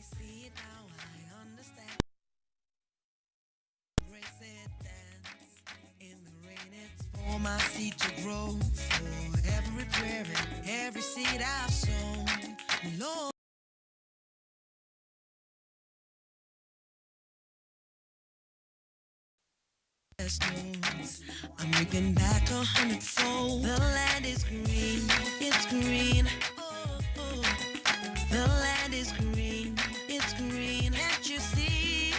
see it now, I understand. Embrace it, dance. In the rain, it's for my seed to grow. For every prayer and every seed I've sown. Lord, stones. I'm reaping back 100-fold. The land is green, it's green. Oh, oh. The land is green, it's green. Can't you see?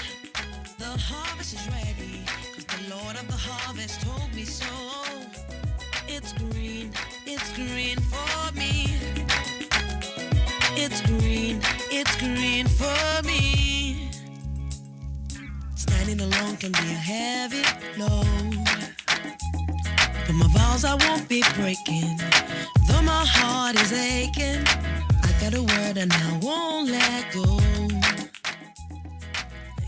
The harvest is ready, 'cause the Lord of the harvest told me so. It's green for me. It's green for me. Standing alone can be a heavy load, but my vows I won't be breaking. Though my heart is aching, I got a word and I won't let go.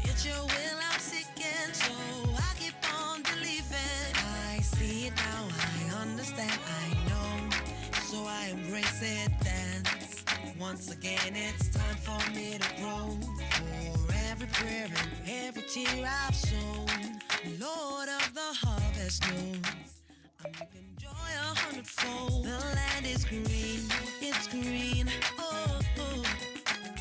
It's your will I'm seeking, so I keep on believing. I see it now, I understand, I know, so I embrace it, dance. Once again, it's time for me to grow. For every prayer and every tear I've sown, Lord of the harvest knows I'm reaping joy 100-fold. The land is green, it's green. Oh, oh.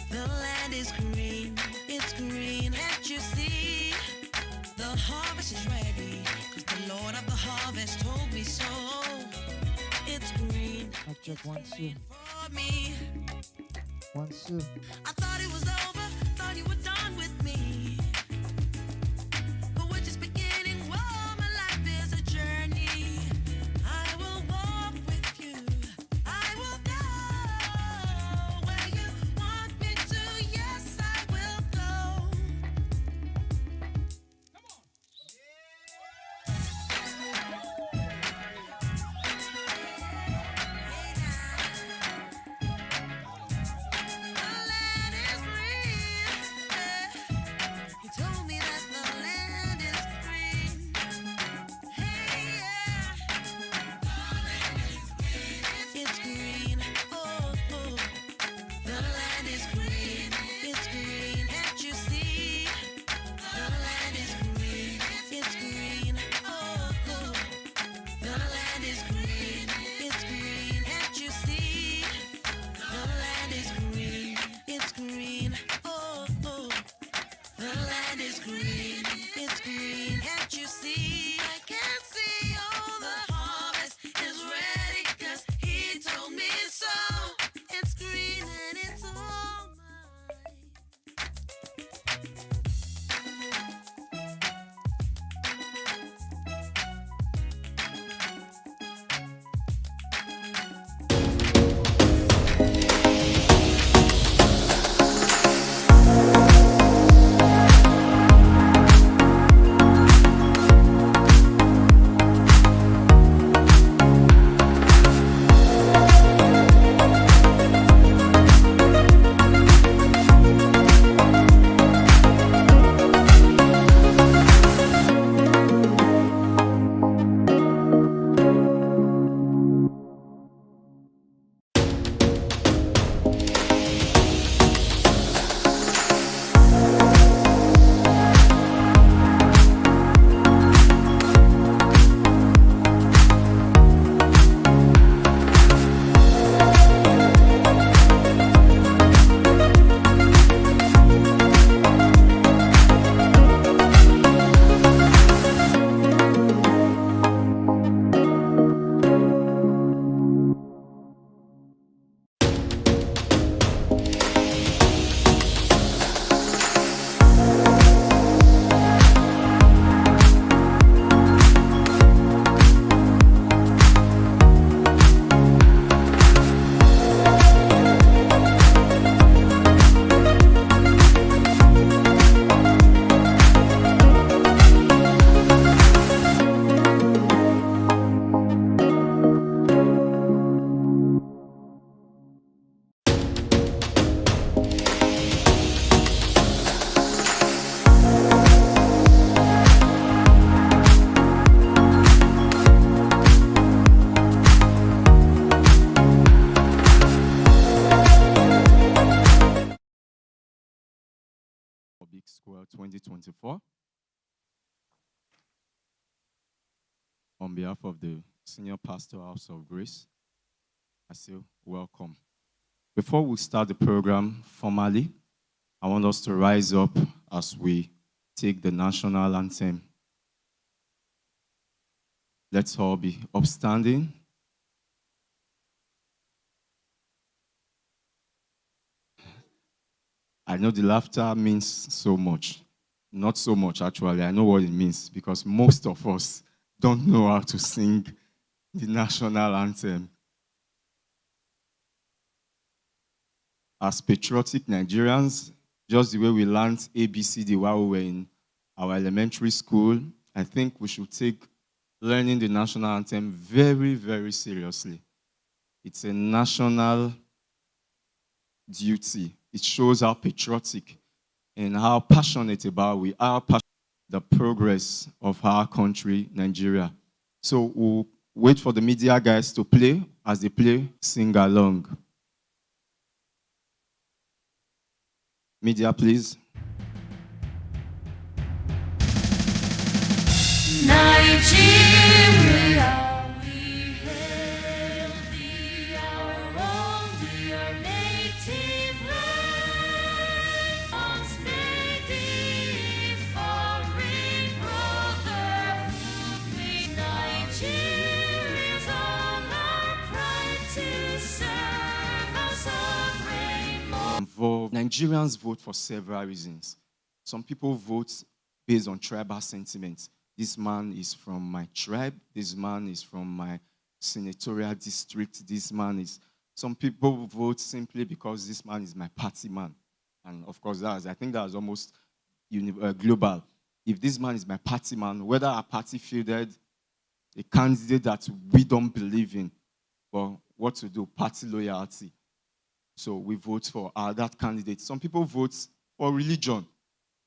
The land is green, it's green. Can't you see? The harvest is ready, 'cause the Lord of the harvest told me so. It's green. Mic check 1 2. For me. 1 2. I thought it was over, thought you were done with me. But we're just beginning. Whoa, my life is a journey. I will walk with you. I will go where you want me to. Yes, I will go. The land is green. You told me that the land is green. Hey, yeah. It's green. Oh, oh. The land is green. It's green. Can't you see? The land is green. It's green. Oh, oh. The land is green. It's green. Can't you see? The land is green. It's green. Oh, oh. The land is green, it's green. Can't you see? I can see all the harvest is ready, 'cause he told me so. It's green and it's all mine. Square 2024. On behalf of the Senior Pastor House of Grace, I say welcome. Before we start the program formally, I want us to rise up as we take the national anthem. Let's all be upstanding. I know the laughter means so much. Not so much, actually. I know what it means because most of us don't know how to sing the national anthem. As patriotic Nigerians, just the way we learned ABCD while we were in our elementary school, I think we should take learning the national anthem very, very seriously. It's a national duty. It shows how patriotic and how passionate about we are the progress of our country, Nigeria. So we'll wait for the media guys to play. As they play, sing along. Media, please. Nigeria, we hail thee, our own dear native land. Once made thee foreign brotherhood, Nigerians all our pride to serve us Nigerians vote for several reasons. Some people vote based on tribal sentiments. This man is from my tribe. This man is from my senatorial district. This man is... Some people vote simply because this man is my party man. And of course, I think that's almost global. If this man is my party man, whether our party fielded a candidate that we don't believe in, but what to do? Party loyalty. So we vote for that candidate. Some people vote for religion.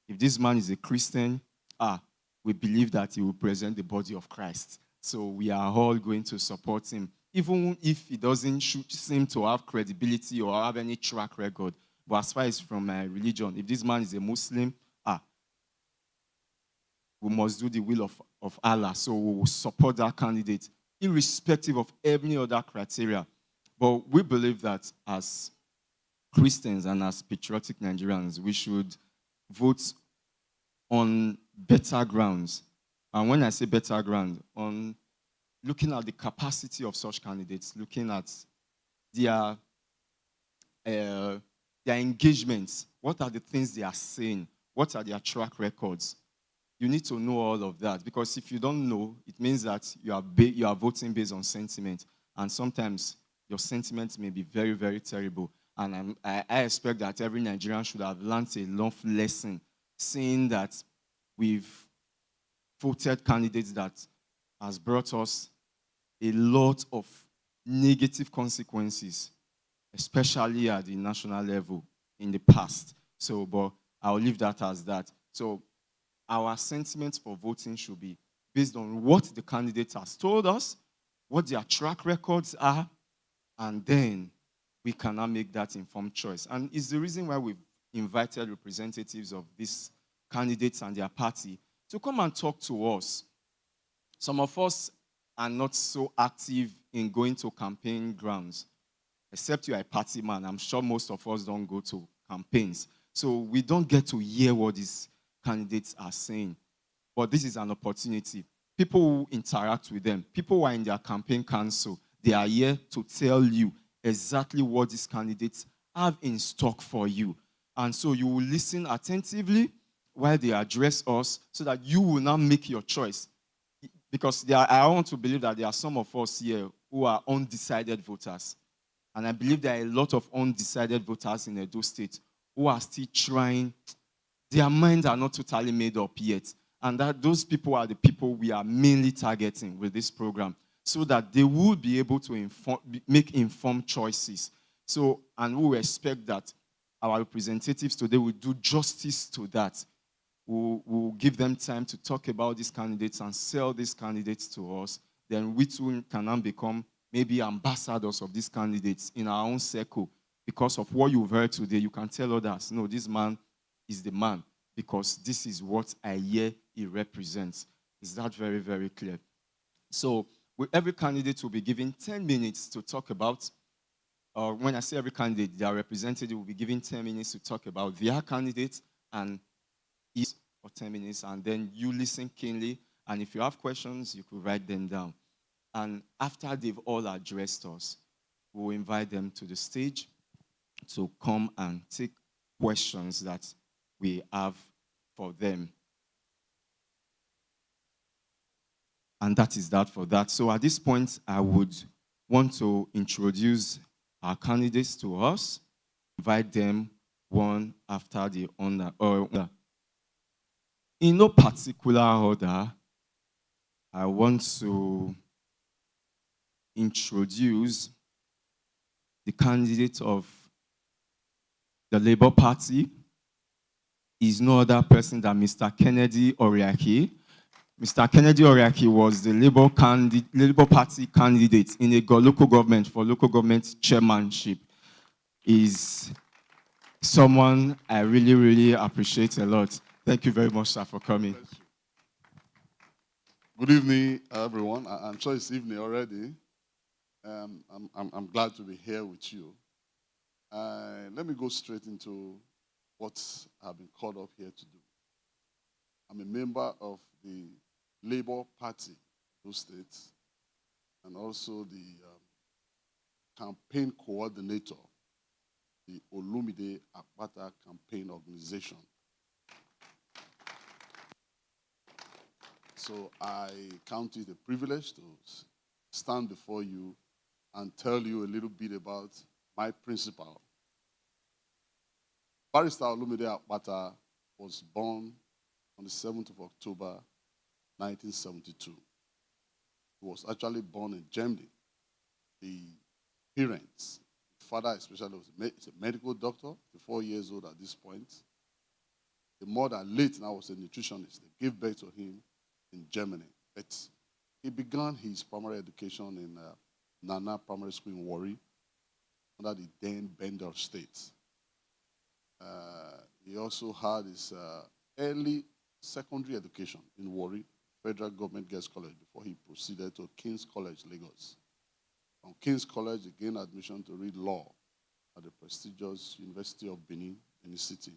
If this man is a Christian, we believe that he will present the body of Christ. So we are all going to support him, even if he doesn't seem to have credibility or have any track record. But as far as from my religion, if this man is a Muslim, we must do the will of Allah. So we will support that candidate, irrespective of any other criteria. But we believe that as Christians and as patriotic Nigerians, we should vote on better grounds. And when I say better ground, on looking at the capacity of such candidates, looking at their engagements, what are the things they are saying, what are their track records. You need to know all of that, because if you don't know, it means that you are voting based on sentiment, and sometimes your sentiments may be very, very terrible. And I expect that every Nigerian should have learned a long lesson, seeing that we've voted candidates that has brought us a lot of negative consequences, especially at the national level in the past. So, but I'll leave that as that. So our sentiments for voting should be based on what the candidate has told us, what their track records are, and then we cannot make that informed choice. And it's the reason why we've invited representatives of these candidates and their party to come and talk to us. Some of us are not so active in going to campaign grounds, except you are a party man. I'm sure most of us don't go to campaigns. So we don't get to hear what these candidates are saying. But this is an opportunity. People who interact with them, people who are in their campaign council, they are here to tell you exactly what these candidates have in stock for you. And so you will listen attentively while they address us so that you will now make your choice. Because I want to believe that there are some of us here who are undecided voters. And I believe there are a lot of undecided voters in Edo State who are still trying. Their minds are not totally made up yet. And that those people are the people we are mainly targeting with this program, so that they will be able to make informed choices. So, and we expect that our representatives today will do justice to that. We'll give them time to talk about these candidates and sell these candidates to us. Then we too can now become maybe ambassadors of these candidates in our own circle. Because of what you've heard today, you can tell others, no, this man is the man. because this is what I hear he represents. Is that very, very clear? So every candidate will be given 10 minutes to talk about, or when I say every candidate, their representative will be given 10 minutes to talk about their candidate and each for 10 minutes, and then you listen keenly. And if you have questions, you could write them down. And after they've all addressed us, we'll invite them to the stage to come and take questions that we have for them. And that is that for that. So at this point, I would want to introduce our candidates to us, invite them one after the other. In no particular order, I want to introduce the candidate of the Labour Party. Is no other person than Mr. Kennedy Oriaki. Mr. Kennedy Oriaki was the Labour Party candidate in a local government for local government chairmanship. Is someone I really, really appreciate a lot. Thank you very much, sir, for coming. Good evening, everyone. I'm sure it's evening already. I'm glad to be here with you. Let me go straight into what I've been called up here to do. I'm a member of the Labour Party, those states, and also the campaign coordinator, the Olumide Akpata Campaign Organization. So I count it a privilege to stand before you and tell you a little bit about my principal. Barrister Olumide Akpata was born on the 7th of October, 1972. He was actually born in Germany. The parents, the father especially, was a medical doctor, 4 years old at this point. The mother, late now, was a nutritionist. They gave birth to him in Germany. But he began his primary education in Nana Primary School in Warri, under the then Bendel State. He also had his early secondary education in Warri, Federal Government Girls College, before he proceeded to King's College, Lagos. From King's College, he gained admission to read law at the prestigious University of Benin in the city.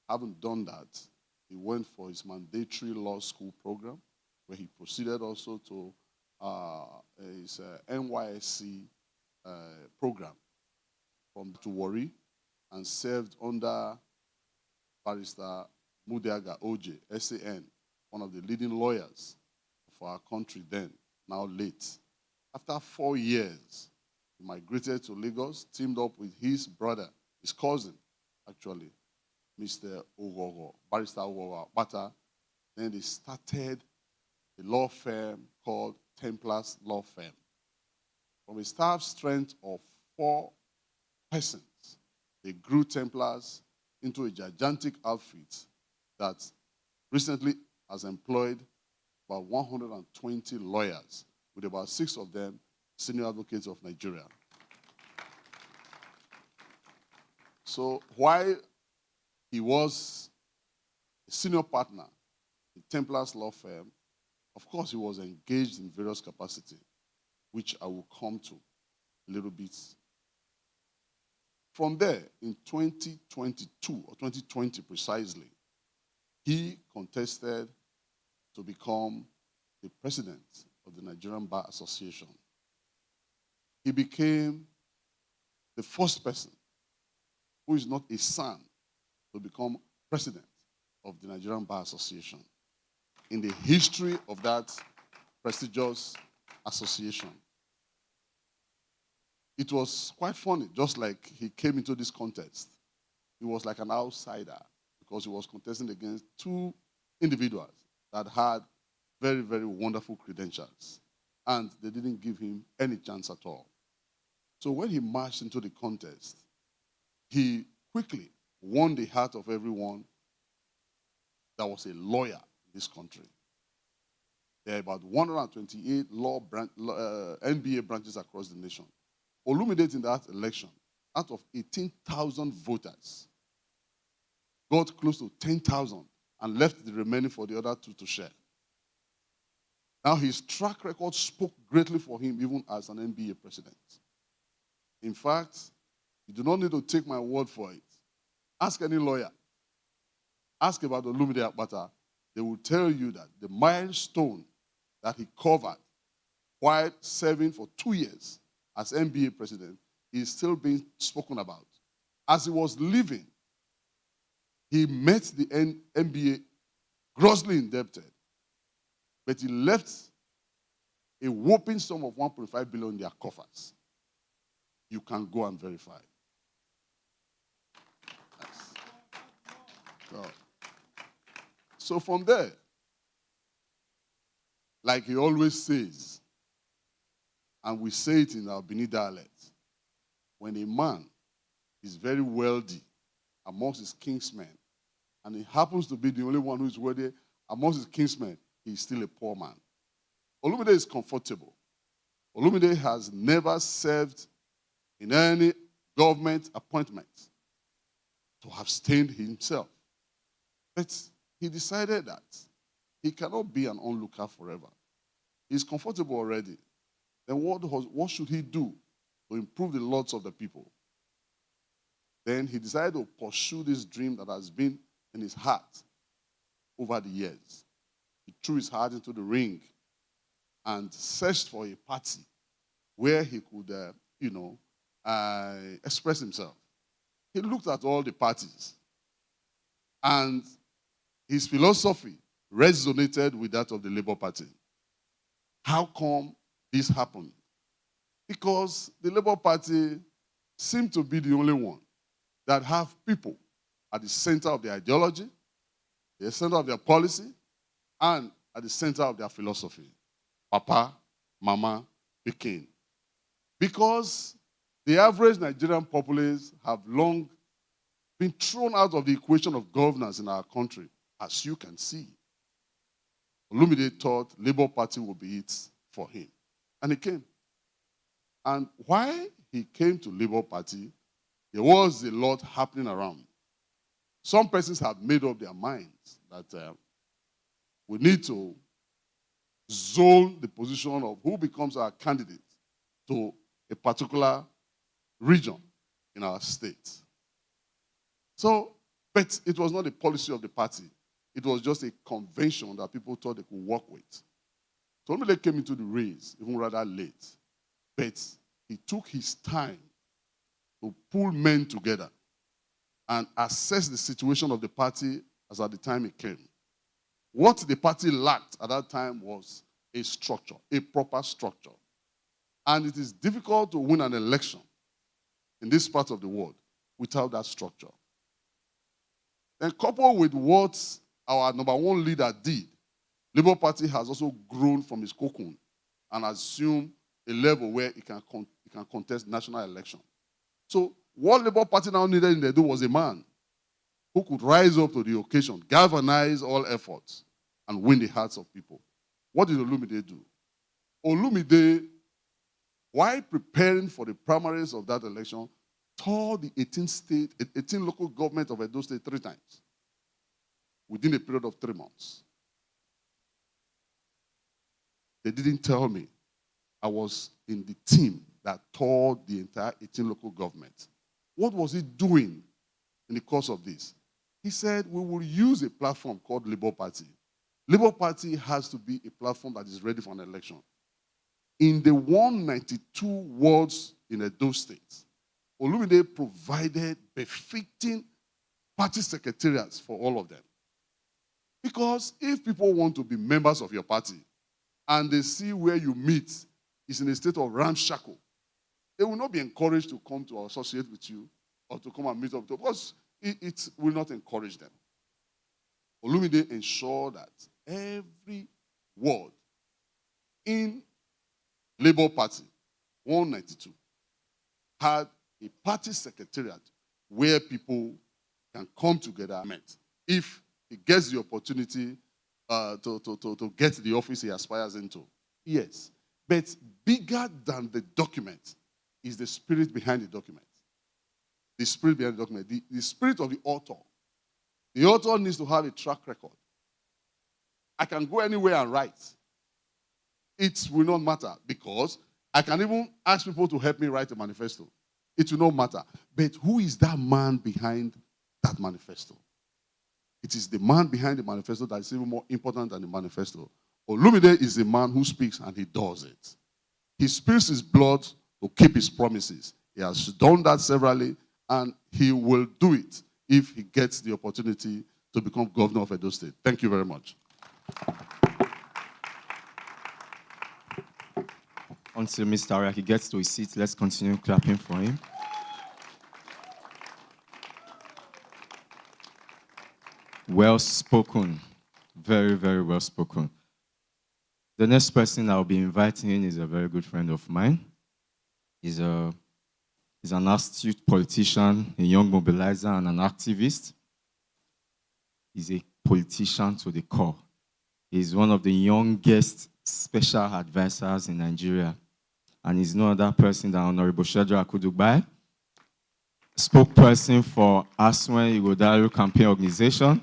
Having done that, he went for his mandatory law school program, where he proceeded also to his NYSC program from to Warri, and served under Barrister Mudiaga Oje, SAN, one of the leading lawyers for our country then, now late. After 4 years, he migrated to Lagos, teamed up with his brother, his cousin, actually, Mr. Ogogo, Barrister Ogogo Akpata. Then they started a law firm called Templars Law Firm. From a staff strength of 4 persons, they grew Templars into a gigantic outfit that recently has employed about 120 lawyers, with about 6 of them senior advocates of Nigeria. So while he was a senior partner in Templars Law Firm, of course he was engaged in various capacities, which I will come to a little bit. From there, in 2022, or 2020 precisely, he contested to become the president of the Nigerian Bar Association. He became the first person who is not a son to become president of the Nigerian Bar Association in the history of that prestigious association. It was quite funny, just like he came into this contest. He was like an outsider because he was contesting against 2 individuals that had very, very wonderful credentials. And they didn't give him any chance at all. So when he marched into the contest, he quickly won the heart of everyone that was a lawyer in this country. There are about 128 NBA branches across the nation. Olumide in that election, out of 18,000 voters, got close to 10,000 and left the remaining for the other two to share. Now, his track record spoke greatly for him, even as an NBA president. In fact, you do not need to take my word for it. Ask any lawyer. Ask about Olumide Akpata. They will tell you that the milestone that he covered while serving for 2 years as NBA president is still being spoken about. As he was leaving, he met the NBA grossly indebted, but he left a whopping sum of 1.5 billion in their coffers. You can go and verify. Yes. So from there, like he always says, and we say it in our Benin dialect, when a man is very wealthy amongst his kinsmen, and he happens to be the only one who is wealthy amongst his kinsmen, he is still a poor man. Olumide is comfortable. Olumide has never served in any government appointment to have stained himself. But he decided that he cannot be an onlooker forever. He's comfortable already. Then what should he do to improve the lots of the people? Then he decided to pursue this dream that has been in his heart over the years. He threw his heart into the ring and searched for a party where he could, express himself. He looked at all the parties, and his philosophy resonated with that of the Labour Party. How come this happened? Because the Labour Party seemed to be the only one that have people at the center of their ideology, the center of their policy, and at the center of their philosophy. Papa, Mama, Pekin. Because the average Nigerian populace have long been thrown out of the equation of governance in our country, as you can see. Olumide thought Labour Party would be it for him. And he came. And while he came to Labour Party, there was a lot happening around. Some persons have made up their minds that we need to zone the position of who becomes our candidate to a particular region in our state. So, but it was not the policy of the party. It was just a convention that people thought they could work with. So Olumide came into the race even rather late. But he took his time to pull men together and assess the situation of the party as at the time he came. What the party lacked at that time was a structure, a proper structure. And it is difficult to win an election in this part of the world without that structure. And coupled with what our number one leader did, Labour Party has also grown from its cocoon and assumed a level where it can contest national election. So what Labour Party now needed in the do was a man who could rise up to the occasion, galvanize all efforts, and win the hearts of people. What did Olumide do? Olumide, while preparing for the primaries of that election, toured the 18 local government of Edo State 3 times within a period of 3 months. They didn't tell me. I was in the team that toured the entire 18 local government. What was he doing in the course of this? He said, we will use a platform called Labour Party. Labour Party has to be a platform that is ready for an election. In the 192 wards in Edo State, Olumide provided befitting party secretariats for all of them. Because if people want to be members of your party and they see where you meet is in a state of ramshackle, they will not be encouraged to come to associate with you or to come and meet up because it will not encourage them. Olumide ensured that every ward in Labour Party, 192, had a party secretariat where people can come together. If he gets the opportunity to get the office he aspires into. Yes. But bigger than the document is the spirit behind the document. The spirit behind the document. The spirit of the author The author needs to have a track record. I can go anywhere and write. It will not matter because I can even ask people to help me write a manifesto. It will not matter. But who is that man behind that manifesto? It is the man behind the manifesto that is even more important than the manifesto. Olumide is the man who speaks and he does it. He spills his blood to keep his promises. He has done that severally and he will do it if he gets the opportunity to become governor of Edo State. Thank you very much. Until Mr. Araki gets to his seat, let's continue clapping for him. Well spoken. Very, very well spoken. The next person I'll be inviting in is a very good friend of mine. He's an astute politician, a young mobilizer, and an activist. He's a politician to the core. He's one of the youngest special advisors in Nigeria. And he's no other person than Honorable Shedrack Kudubai, spokesperson for Aswen Ighodalo Campaign Organization,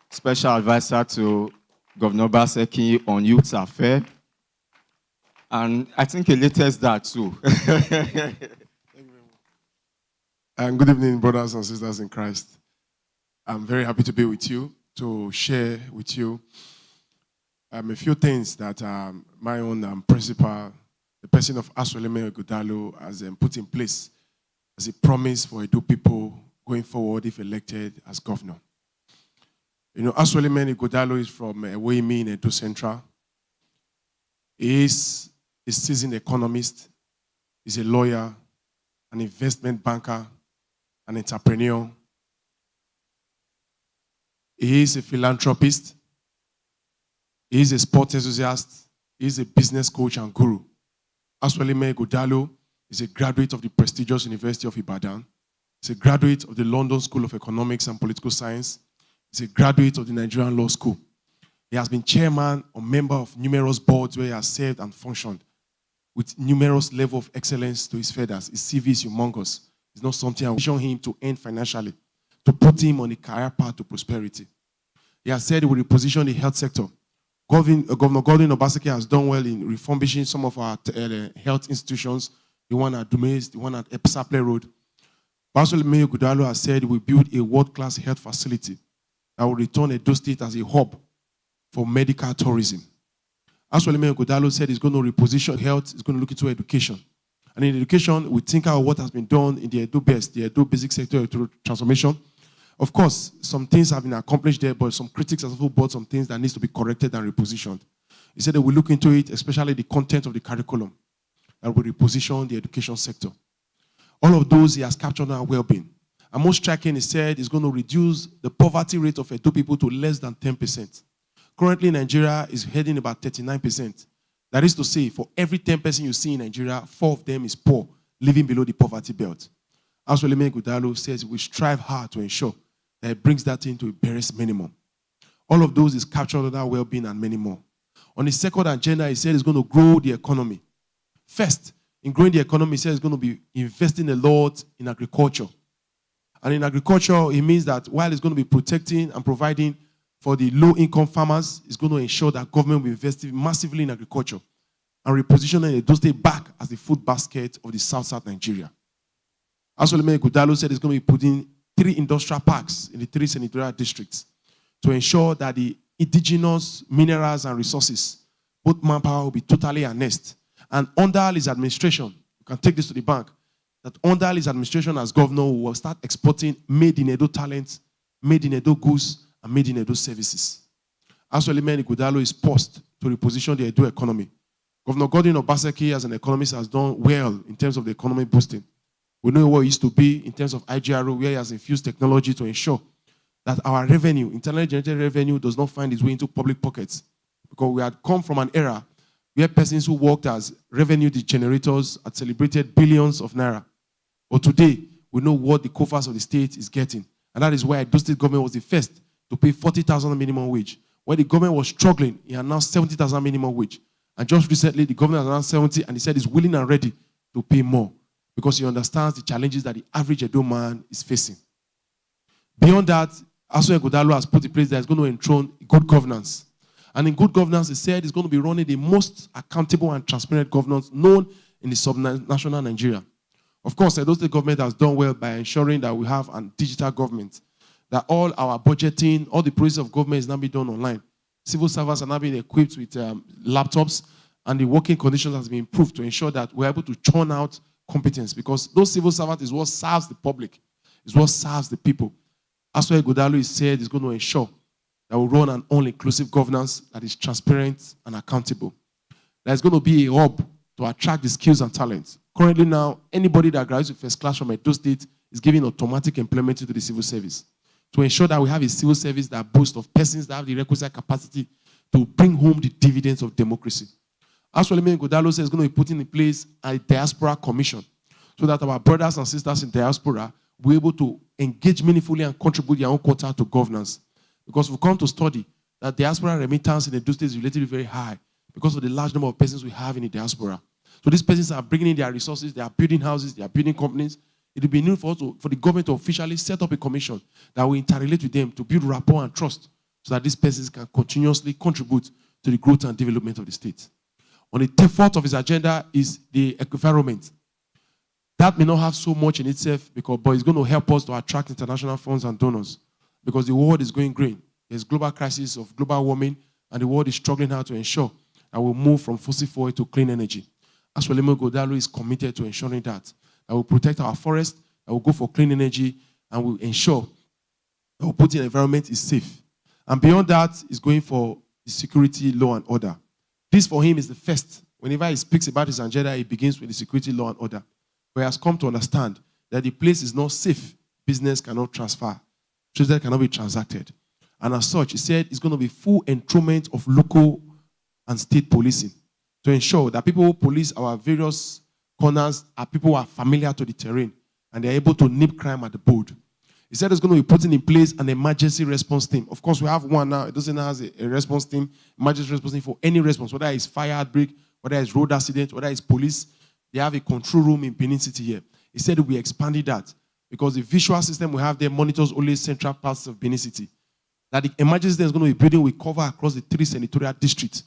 special advisor to Governor Baseki on youth affairs, and I think he latest that too. Thank you very much. And good evening, brothers and sisters in Christ. I'm very happy to be with you, to share with you a few things that my own principal, the person of Asweleme Ighodalo, has put in place as a promise for Edo people going forward if elected as governor. You know, Asweleme Ighodalo is from Ewemi in Edo Central. He is a seasoned economist, he's a lawyer, an investment banker, an entrepreneur. He is a philanthropist. He is a sports enthusiast. He is a business coach and guru. Asweleme Ighodalo is a graduate of the prestigious University of Ibadan. He's a graduate of the London School of Economics and Political Science. He's a graduate of the Nigerian Law School. He has been chairman or member of numerous boards where he has served and functioned with numerous levels of excellence to his feathers. His CV is humongous. It's not something I wish him to earn financially, to put him on a career path to prosperity. He has said he will reposition the health sector. Governor Godwin Obaseki has done well in refurbishing some of our health institutions, the one at Dumes, the one at Epsaple Road. Asweleme Ighodalo has said he will build a world-class health facility that will return Edo State as a hub for medical tourism. Asweleme Ighodalo said he's going to reposition health, he's going to look into education. And in education, we think about what has been done in the Edo BEST, the Edo Basic Sector Transformation. Of course, some things have been accomplished there, but some critics have also brought some things that needs to be corrected and repositioned. He said they will look into it, especially the content of the curriculum, that will reposition the education sector. All of those he has captured our well-being. And most striking, he said, is going to reduce the poverty rate of Edo people to less than 10%. Currently, Nigeria is heading about 39%. That is to say, for every 10 person you see in Nigeria, 4 of them is poor, living below the poverty belt. Asweleme Ighodalo says we strive hard to ensure that it brings that into a barest minimum. All of those is captured under well-being and many more. On the second agenda, he said he's going to grow the economy. First, in growing the economy, he said he's going to be investing a lot in agriculture. And in agriculture, it means that while he's going to be protecting and providing for the low-income farmers, he's going to ensure that government will invest massively in agriculture and repositioning Edo State back as the food basket of the South Nigeria. Asweleme Ighodalo said he's going to be putting 3 industrial parks in the 3 senatorial districts to ensure that the indigenous minerals and resources, both manpower, will be totally harnessed. And under his administration, you can take this to the bank, that under his administration as governor, we will start exporting made in Edo talents, made in Edo goods, and made in Edo services. Asweleme Ighodalo is poised to reposition the Edo economy. Governor Godwin Obaseki, as an economist, has done well in terms of the economy boosting. We know what it used to be in terms of IGRO, where he has infused technology to ensure that our revenue, internally generated revenue, does not find its way into public pockets. Because we had come from an era where persons who worked as revenue generators had celebrated billions of naira. But today, we know what the coffers of the state is getting. And that is why the state government was the first to pay 40,000 minimum wage. When the government was struggling, he announced 70,000 minimum wage. And just recently, the government announced 70, and he said he's willing and ready to pay more because he understands the challenges that the average Edo man is facing. Beyond that, Asue Godalo has put in place that is going to enthrone good governance. And in good governance, he said it's going to be running the most accountable and transparent governance known in the subnational Nigeria. Of course, Edo State government has done well by ensuring that we have a digital government, that all our budgeting, all the process of government is now being done online. Civil servants are now being equipped with laptops, and the working conditions has been improved to ensure that we're able to churn out competence, because those civil servants is what serves the public, is what serves the people. Asue Godalo is said is going to ensure that we run an all-inclusive governance that is transparent and accountable. There's going to be a hub to attract the skills and talents. Currently now, anybody that graduates with first class from Edo State is given automatic employment into the civil service, to ensure that we have a civil service that boasts of persons that have the requisite capacity to bring home the dividends of democracy. Asweleme Godalo says it's going to be putting in place a diaspora commission, so that our brothers and sisters in diaspora will be able to engage meaningfully and contribute their own quota to governance. Because we've come to study that diaspora remittance in Edo State is relatively very high because of the large number of persons we have in the diaspora. So these persons are bringing in their resources, they are building houses, they are building companies. It will be new for the government to officially set up a commission that will interrelate with them to build rapport and trust, so that these persons can continuously contribute to the growth and development of the state. On the fourth of his agenda is the environment. That may not have so much in itself, but it's going to help us to attract international funds and donors, because the world is going green. There's global crisis of global warming, and the world is struggling now to ensure that we'll move from fossil fuel to clean energy. Asweleme Godalo is committed to ensuring that we'll protect our forest, that we'll go for clean energy, and we'll ensure that we'll put in an environment is safe. And beyond that, is going for the security, law, and order. This for him is the first. Whenever he speaks about his agenda, he begins with the security, law, and order. But he has come to understand that the place is not safe. Business cannot transfer. Trade cannot be transacted. And as such, he said it's going to be full enthronement of local and state policing to ensure that people who police our various corners are people who are familiar to the terrain and they're able to nip crime at the bud. He said it's going to be putting in place an emergency response team. Of course, we have one now. It doesn't have a response team, emergency response team for any response, whether it's fire outbreak, whether it's road accident, whether it's police. They have a control room in Benin City here. He said we expanded that because the visual system we have there monitors only central parts of Benin City. That the emergency system is going to be building will cover across the 3 senatorial districts.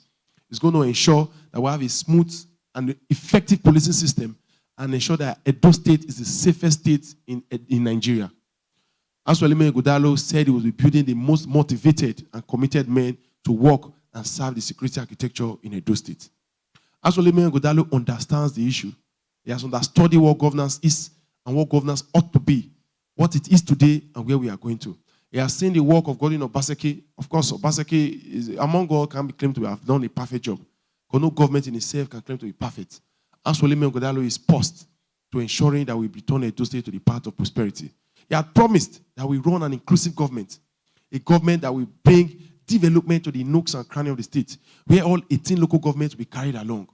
It's going to ensure that we have a smooth and effective policing system and ensure that Edo State is the safest state in Nigeria. Asweleme Godalo said he will be building the most motivated and committed men to work and serve the security architecture in Edo State. Asweleme Godalo understands the issue. He has understood what governance is and what governance ought to be, what it is today and where we are going to. He has seen the work of Godwin Obaseki. Of course, Obaseki, is, among all, can be claimed to have done a perfect job. Because no government in itself can claim to be perfect. Asweleme Godalo is poised to ensuring that we return Edo State to the path of prosperity. He had promised that we run an inclusive government, a government that will bring development to the nooks and crannies of the state, where all 18 local governments will be carried along.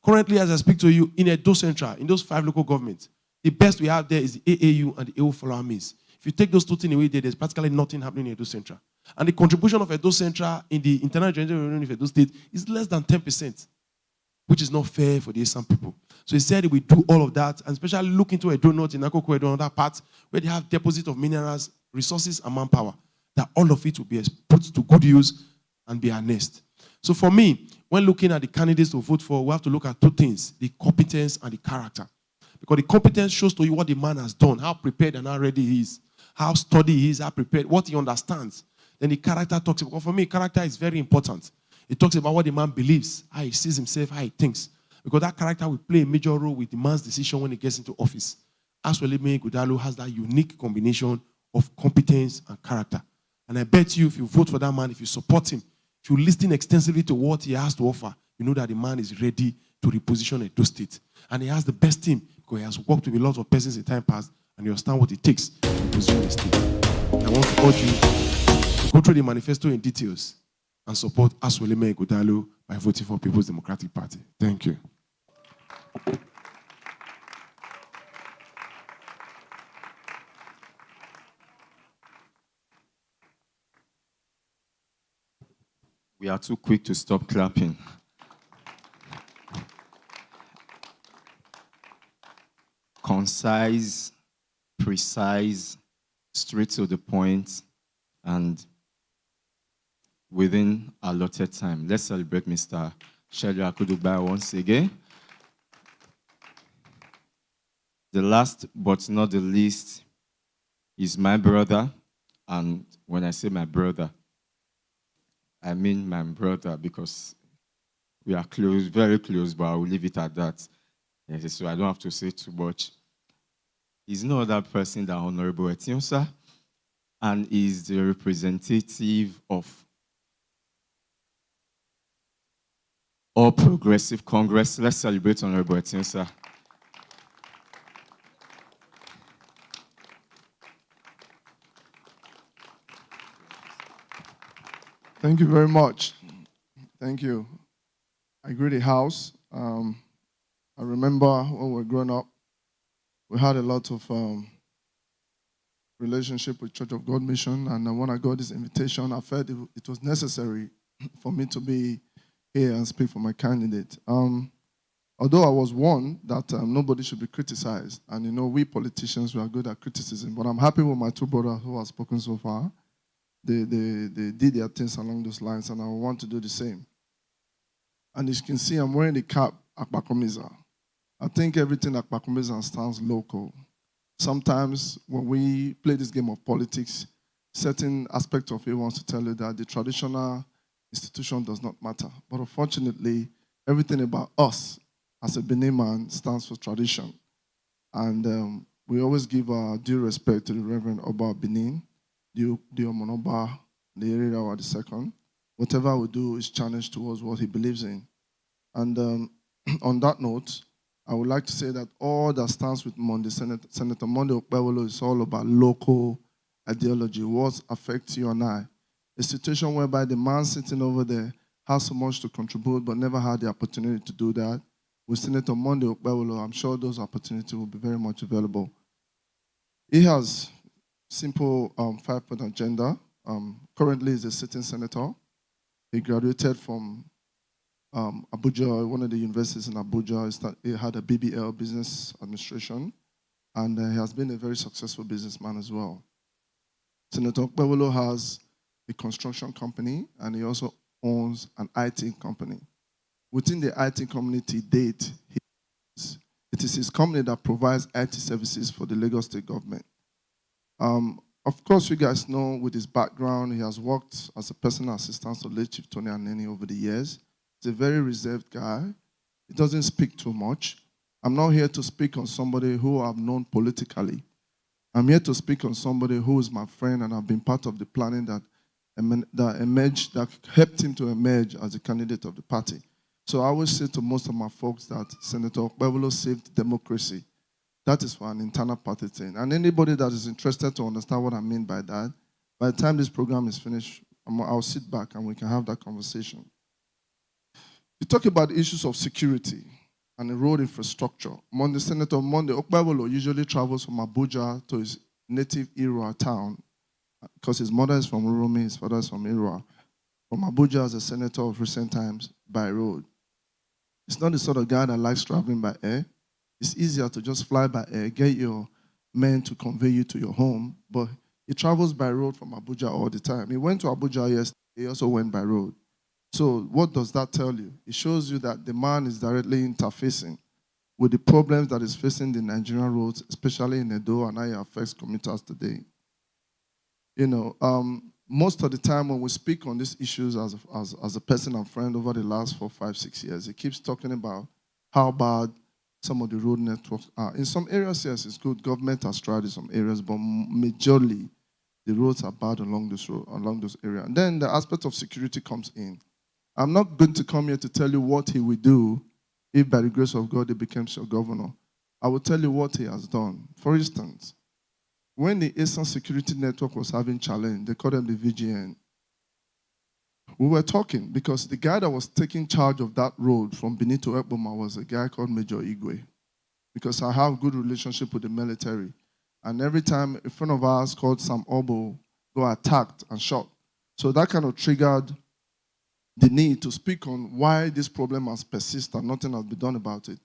Currently, as I speak to you, in Edo Central, in those 5 local governments, the best we have there is the AAU and the AO Follower Mills. If you take those 2 things away, there's practically nothing happening in Edo Central. And the contribution of Edo Central in the internal general revenue of Edo State is less than 10%, which is not fair for the Esan people. So he said we do all of that, and especially look into Edo North, in Akoko Edo, and other parts where they have deposit of minerals, resources, and manpower, that all of it will be put to good use and be harnessed. So for me, when looking at the candidates to vote for, we have to look at 2 things, the competence and the character. Because the competence shows to you what the man has done, how prepared and how ready he is, how studied he is, how prepared, what he understands. Then the character talks about, for me, character is very important. It talks about what the man believes, how he sees himself, how he thinks. Because that character will play a major role with the man's decision when he gets into office. Asweleme Godalo has that unique combination of competence and character. And I bet you, if you vote for that man, if you support him, if you listen extensively to what he has to offer, you know that the man is ready to reposition Edo State. And he has the best team because he has worked with a lot of persons in time past and you understand what it takes to reposition the state. I want to urge you to go through the manifesto in details and support Asweleme Godalo by voting for People's Democratic Party. Thank you. We are too quick to stop clapping. Concise, precise, straight to the point, and within allotted time. Let's celebrate Mr. Sheldon Akudugbai once again. The last but not the least is my brother. And when I say my brother, I mean my brother because we are close, very close, but I will leave it at that. Yes, so I don't have to say too much. He's no other person than Honorable Etionsa, and is the representative of All Progressive Congress. Let's celebrate Honorable Etionsa. Thank you very much. Thank you. I greet the house. I remember when we were growing up, we had a lot of relationship with Church of God Mission, and when I got this invitation, I felt it was necessary for me to be here and speak for my candidate. Although I was warned that nobody should be criticized, and we politicians, we are good at criticism, but I'm happy with my two brothers who have spoken so far. They did their things along those lines, and I want to do the same. And as you can see, I'm wearing the cap Akpakomiza. I think everything Akpakomiza stands local. Sometimes when we play this game of politics, certain aspect of it wants to tell you that the traditional institution does not matter. But unfortunately, everything about us as a Benin man stands for tradition. And we always give our due respect to the Reverend Oba Benin, the Omonoba, the Area the second. Whatever we do is challenged towards what he believes in. And on that note, I would like to say that all that stands with Senator Monday Okpebholo is all about local ideology, what affects you and I. A situation whereby the man sitting over there has so much to contribute but never had the opportunity to do that. With Senator Monday Okpebholo, I'm sure those opportunities will be very much available. He has simple 5-point agenda. Currently, he's a sitting senator. He graduated from Abuja, one of the universities in Abuja. He had a BBL, Business Administration, and he has been a very successful businessman as well. Senator Okpebholo has a construction company, and he also owns an IT company. Within the IT community, it is his company that provides IT services for the Lagos State government. Of course, you guys know with his background, he has worked as a personal assistant to late Chief Tony Aneni over the years. He's a very reserved guy. He doesn't speak too much. I'm not here to speak on somebody who I've known politically. I'm here to speak on somebody who is my friend, and I've been part of the planning that helped him to emerge as a candidate of the party. So I always say to most of my folks that Senator Okpebholo saved democracy. That is for an internal party thing. And anybody that is interested to understand what I mean by that, by the time this program is finished, I'll sit back and we can have that conversation. You talk about issues of security and the road infrastructure. Senator Monday Okpebholo usually travels from Abuja to his native Irua town because his mother is from Uromi, his father is from Irua. From Abuja as a senator of recent times by road. It's not the sort of guy that likes traveling by air. It's easier to just fly by air, get your men to convey you to your home, but he travels by road from Abuja all the time. He went to Abuja yesterday, he also went by road. So what does that tell you? It shows you that the man is directly interfacing with the problems that is facing the Nigerian roads, especially in Edo, and how it affects commuters today. Most of the time when we speak on these issues as a person and friend over the last 4, 5, 6 years, he keeps talking about how bad some of the road networks are. In some areas, yes, it's good. Government has tried in some areas, but majorly, the roads are bad along those areas. And then the aspect of security comes in. I'm not going to come here to tell you what he will do if by the grace of God he becomes your governor. I will tell you what he has done. For instance, when the Eastern Security Network was having challenge, they called them the VGN. We were talking because the guy that was taking charge of that road from Benin to Ekboma was a guy called Major Igwe. Because I have good relationship with the military. And every time a friend of ours called Sam Obo got attacked and shot. So that kind of triggered the need to speak on why this problem has persisted and nothing has been done about it.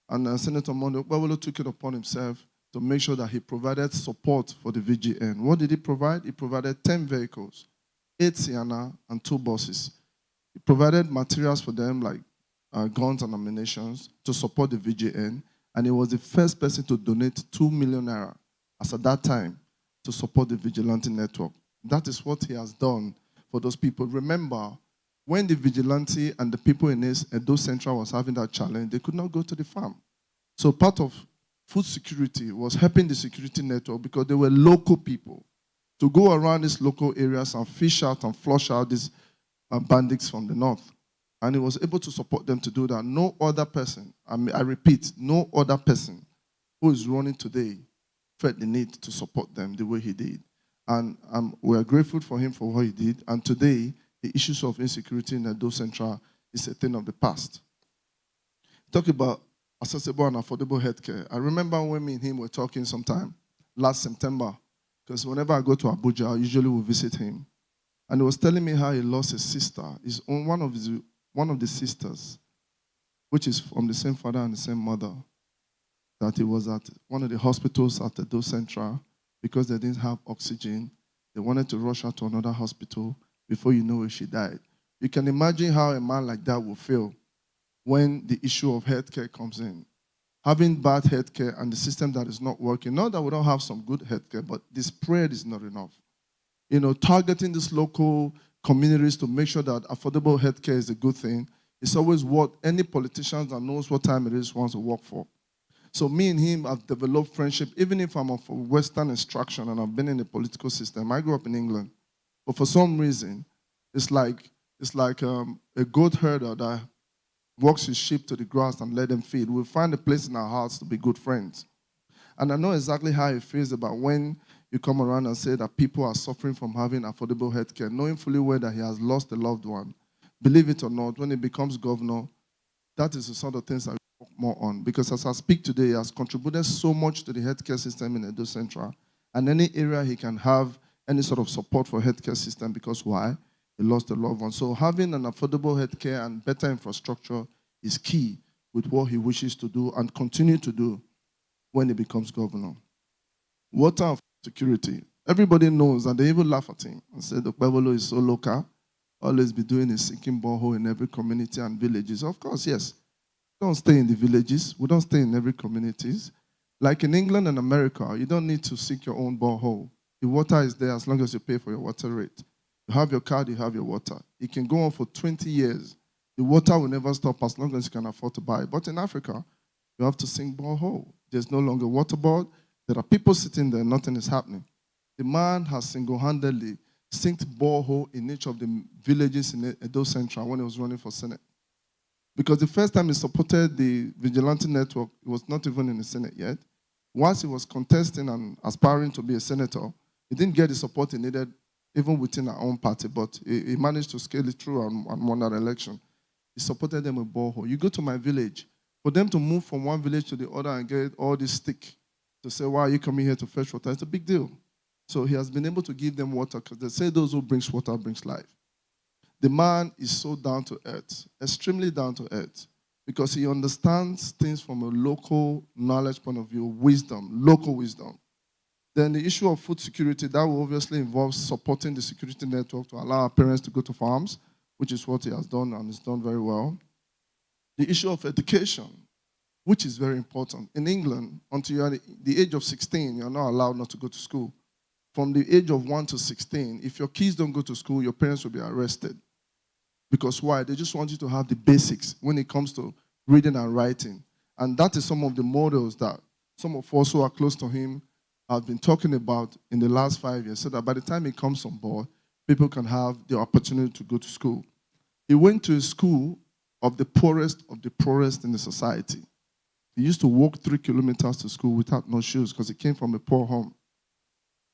And Senator Monday Okpebholo took it upon himself to make sure that he provided support for the VGN. What did he provide? He provided 10 vehicles, 8 Sienna, and 2 buses. He provided materials for them like guns and ammunition to support the VGN, and he was the first person to donate 2 million naira as at that time to support the vigilante network. That is what he has done for those people. Remember, when the vigilante and the people in Edo Central was having that challenge, they could not go to the farm. So part of food security was helping the security network because they were local people to go around these local areas and fish out and flush out these bandits from the north. And he was able to support them to do that. No other person, I repeat, no other person who is running today felt the need to support them the way he did. And we are grateful for him for what he did. And today, the issues of insecurity in Edo Central is a thing of the past. Talk about accessible and affordable healthcare. I remember when me and him were talking sometime last September, because whenever I go to Abuja, I usually will visit him. And he was telling me how he lost his sister, one of the sisters, which is from the same father and the same mother, that he was at one of the hospitals at Edo Central because they didn't have oxygen. They wanted to rush her to another hospital. Before you know it, she died. You can imagine how a man like that will feel when the issue of healthcare comes in. Having bad healthcare and the system that is not working, not that we don't have some good healthcare, but the spread is not enough. Targeting these local communities to make sure that affordable healthcare is a good thing is always what any politician that knows what time it is wants to work for. So me and him have developed friendship, even if I'm of Western extraction and I've been in the political system. I grew up in England. But for some reason, it's like a goat herder that walks his sheep to the grass and let them feed. We'll find a place in our hearts to be good friends. And I know exactly how he feels about when you come around and say that people are suffering from having affordable health care, knowing fully well that he has lost a loved one. Believe it or not, when he becomes governor, that is the sort of things I work more on. Because as I speak today, he has contributed so much to the healthcare system in Edo Central. And any area he can have any sort of support for healthcare system, because why? He lost a loved one. So having an affordable healthcare and better infrastructure is key with what he wishes to do and continue to do when he becomes governor. Water and security. Everybody knows, and they even laugh at him and say the Pueblo is so local, always be doing a sinking borehole in every community and villages. Of course, yes. We don't stay in the villages. We don't stay in every communities. Like in England and America, you don't need to sink your own borehole. The water is there as long as you pay for your water rate. You have your card, you have your water. It can go on for 20 years. The water will never stop as long as you can afford to buy it. But in Africa, you have to sink borehole. There's no longer water board. There are people sitting there, nothing is happening. The man has single-handedly sinked borehole in each of the villages in Edo Central when he was running for Senate. Because the first time he supported the vigilante network, he was not even in the Senate yet. Once he was contesting and aspiring to be a senator, he didn't get the support he needed even within our own party, but he managed to scale it through and won that election. He supported them with borehole. You go to my village, for them to move from one village to the other and get all this stick to say, why are you coming here to fetch water? It's a big deal. So he has been able to give them water because they say those who brings water brings life. The man is so down to earth, extremely down to earth, because he understands things from a local knowledge point of view, wisdom, local wisdom. Then the issue of food security, that will obviously involve supporting the security network to allow our parents to go to farms, which is what he has done and has done very well. The issue of education, which is very important. In England, until you're the age of 16, you're not allowed not to go to school. From the age of 1 to 16, if your kids don't go to school, your parents will be arrested. Because why? They just want you to have the basics when it comes to reading and writing. And that is some of the models that some of us who are close to him have been talking about in the last 5 years, so that by the time he comes on board, people can have the opportunity to go to school. He went to a school of the poorest in the society. He used to walk 3 kilometers to school without no shoes because he came from a poor home.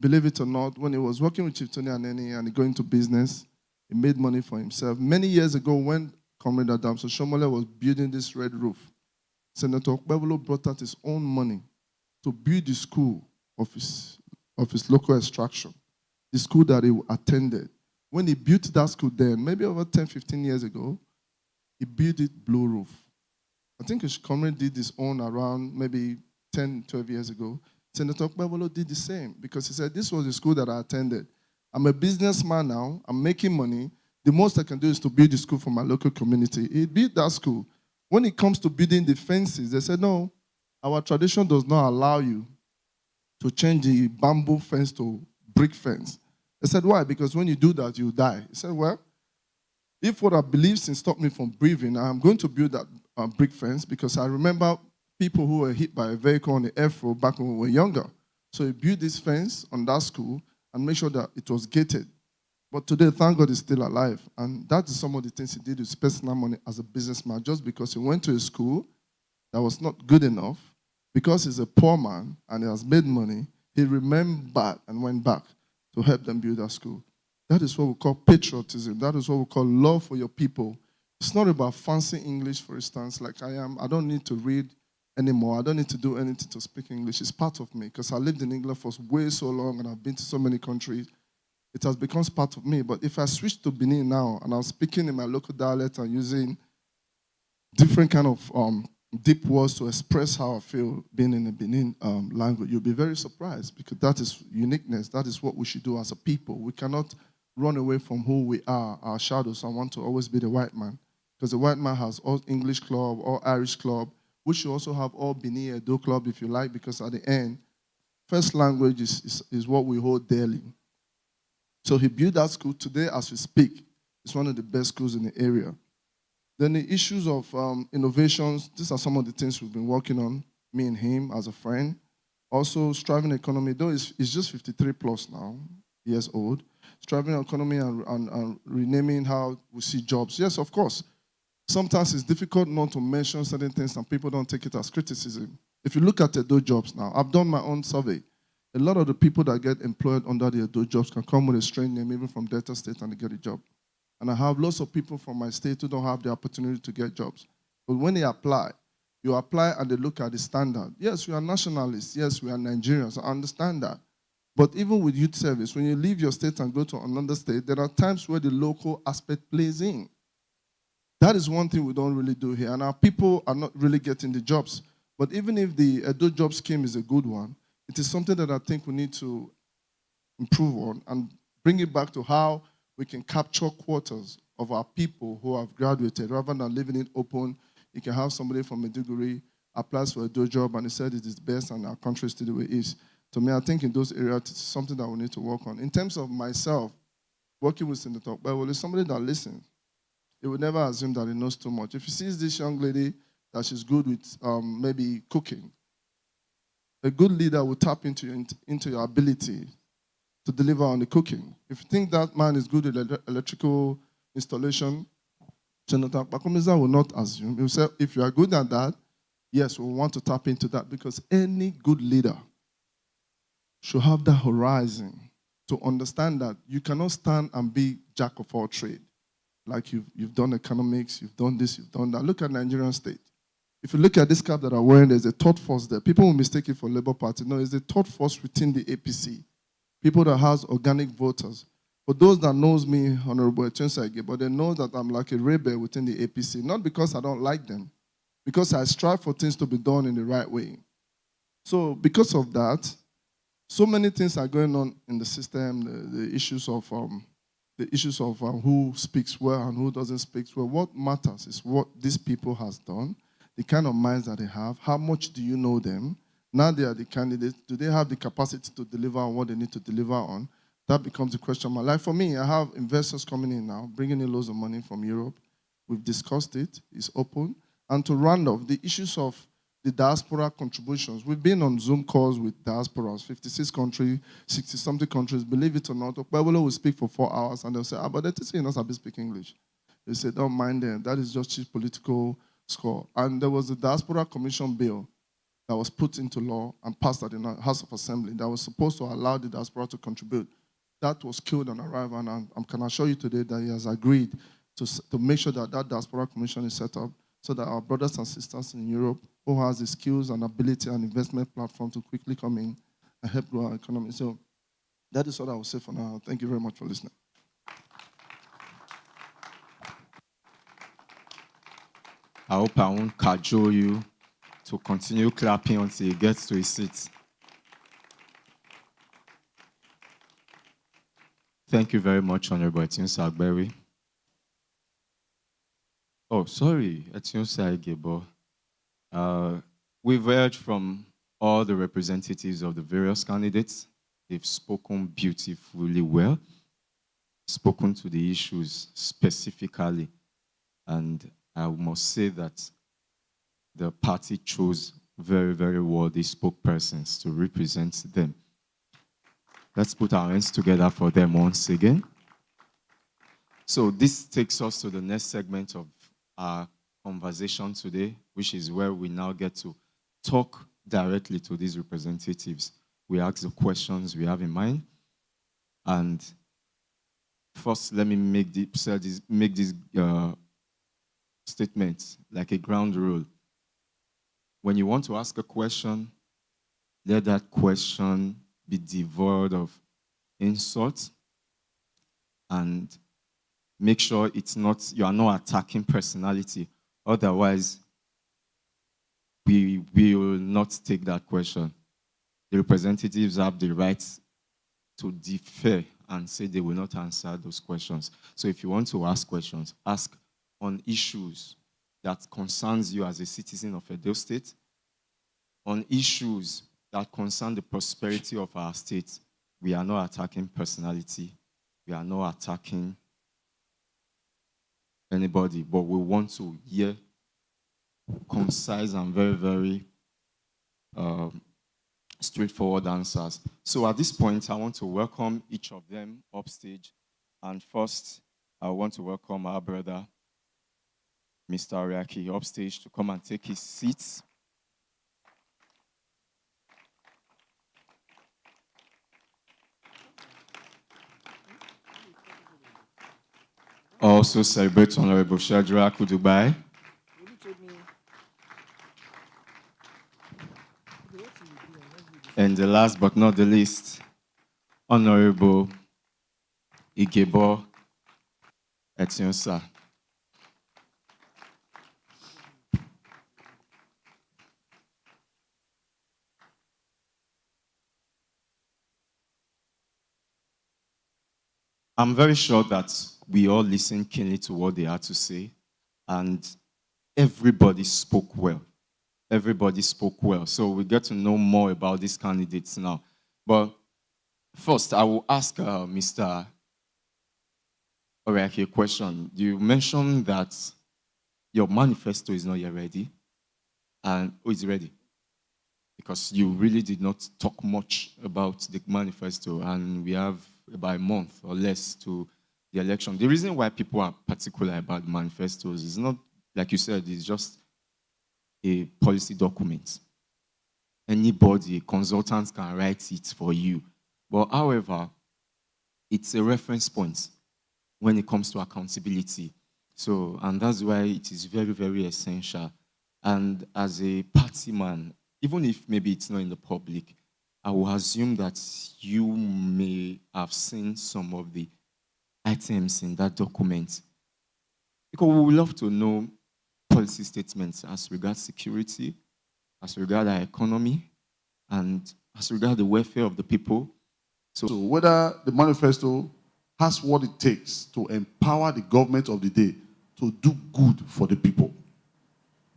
Believe it or not, when he was working with Chief Tony Aneni and he going into business, he made money for himself. Many years ago, when Comrade Adamson Shomole was building this red roof, Senator Okpebolo brought out his own money to build the school of his local extraction, the school that he attended. When he built that school then, maybe over 10, 15 years ago, he built it blue roof. I think his comrade did his own around maybe 10, 12 years ago. Senator Okpebolo did the same because he said, this was the school that I attended. I'm a businessman now. I'm making money. The most I can do is to build the school for my local community. He built that school. When it comes to building the fences, they said, no, our tradition does not allow you to change the bamboo fence to brick fence. They said, why? Because when you do that, you die. He said, well, if what I believe in stopped me from breathing, I'm going to build that brick fence because I remember people who were hit by a vehicle on the airfield back when we were younger. So he built this fence on that school and made sure that it was gated. But today, thank God, he's still alive. And that is some of the things he did with his personal money as a businessman, just because he went to a school that was not good enough. Because he's a poor man and he has made money, he remembered and went back to help them build that school. That is what we call patriotism. That is what we call love for your people. It's not about fancy English, for instance, like I am. I don't need to read anymore. I don't need to do anything to speak English. It's part of me because I lived in England for way so long and I've been to so many countries. It has become part of me. But if I switch to Benin now and I'm speaking in my local dialect and using different kind of deep words to express how I feel being in the Benin language, you'll be very surprised because that is uniqueness. That is what we should do as a people. We cannot run away from who we are, our shadows, and want to always be the white man. Because the white man has all English club, all Irish club. We should also have all Benin Edo club if you like, because at the end, first language is what we hold dearly. So he built that school. Today, as we speak, it's one of the best schools in the area. Then the issues of innovations, these are some of the things we've been working on, me and him as a friend. Also, striving economy, though it's just 53 plus now, years old. Striving economy and renaming how we see jobs. Yes, of course. Sometimes it's difficult not to mention certain things and people don't take it as criticism. If you look at the Edo jobs now, I've done my own survey. A lot of the people that get employed under the Edo jobs can come with a strange name, even from Delta State, and they get a job. And I have lots of people from my state who don't have the opportunity to get jobs. But when they apply, you apply and they look at the standard. Yes, we are nationalists. Yes, we are Nigerians. I understand that. But even with youth service, when you leave your state and go to another state, there are times where the local aspect plays in. That is one thing we don't really do here. And our people are not really getting the jobs. But even if the Edo job scheme is a good one, it is something that I think we need to improve on and bring it back to how we can capture quarters of our people who have graduated. Rather than leaving it open, you can have somebody from Maiduguri applies for a Edo job and he said it is best and our country is still the way it is. To me, I think in those areas, it's something that we need to work on. In terms of myself, working with Senator Okpebolo, is somebody that listens. He would never assume that he knows too much. If he sees this young lady that she's good with maybe cooking, a good leader will tap into your ability to deliver on the cooking. If you think that man is good at electrical installation, Senator Okpebolo will not assume. He will say, if you are good at that, yes, we want to tap into that because any good leader should have that horizon to understand that you cannot stand and be jack of all trade. Like you've done economics, you've done this, you've done that. Look at Nigerian state. If you look at this cap that I'm wearing, there's a third force there. People will mistake it for Labour Party. No, it's the third force within the APC. People that has organic voters. For those that knows me, Honorable Etiensage, but they know that I'm like a rebel within the APC. Not because I don't like them, because I strive for things to be done in the right way. So because of that, so many things are going on in the system, the issues of who speaks well and who doesn't speak well. What matters is what these people has done, the kind of minds that they have, how much do you know them? Now they are the candidates. Do they have the capacity to deliver on what they need to deliver on? That becomes the question. Like for me, I have investors coming in now, bringing in loads of money from Europe. We've discussed it. It's open. And to round off, the issues of the diaspora contributions. We've been on Zoom calls with diasporas, 56 countries, 60-something countries. Believe it or not, Okpebolo will speak for 4 hours and they'll say, but they're saying not to speak English. They say, don't mind them. That is just cheap political score. And there was a diaspora commission bill that was put into law and passed at the House of Assembly that was supposed to allow the diaspora to contribute. That was killed on arrival, and I can assure you today that he has agreed to make sure that that diaspora commission is set up so that our brothers and sisters in Europe who has the skills and ability and investment platform to quickly come in and help grow our economy. So that is what I will say for now. Thank you very much for listening. I hope I won't cajole you to continue clapping until he gets to his seat. Thank you very much, Honorable Etienne Sagberry. Oh, sorry, Etienne Saigebo. We've heard from all the representatives of the various candidates. They've spoken beautifully well, spoken to the issues specifically. And I must say that the party chose very, very worthy spokespersons to represent them. Let's put our hands together for them once again. So this takes us to the next segment of our conversation today, which is where we now get to talk directly to these representatives. We ask the questions we have in mind. And first, let me make this statement like a ground rule. When you want to ask a question, let that question be devoid of insult, and make sure you are not attacking personality. Otherwise, we will not take that question. The representatives have the right to defer and say they will not answer those questions. So if you want to ask questions, ask on issues that concerns you as a citizen of Edo State, on issues that concern the prosperity of our state. We are not attacking personality. We are not attacking anybody, but we want to hear concise and very, very straightforward answers. So at this point, I want to welcome each of them upstage. And first, I want to welcome our brother, Mr. Ariaki, upstage to come and take his seat. Also celebrate Honorable Shadrach Dubai. And the last but not the least, Honorable Igebo Etionsa. I'm very sure that we all listened keenly to what they had to say, and everybody spoke well. Everybody spoke well. So we get to know more about these candidates now. But first, I will ask Mr. Oriaki a question. You mentioned that your manifesto is not yet ready. And it's ready. Because you really did not talk much about the manifesto, and we have about a month or less to the election. The reason why people are particular about manifestos is not, like you said, it's just a policy document. Anybody, consultants can write it for you. But however, it's a reference point when it comes to accountability. So, and that's why it is very, very essential. And as a party man, even if maybe it's not in the public, I will assume that you may have seen some of the items in that document. Because we would love to know policy statements as regards security, as regards our economy, and as regards the welfare of the people. So whether the manifesto has what it takes to empower the government of the day to do good for the people,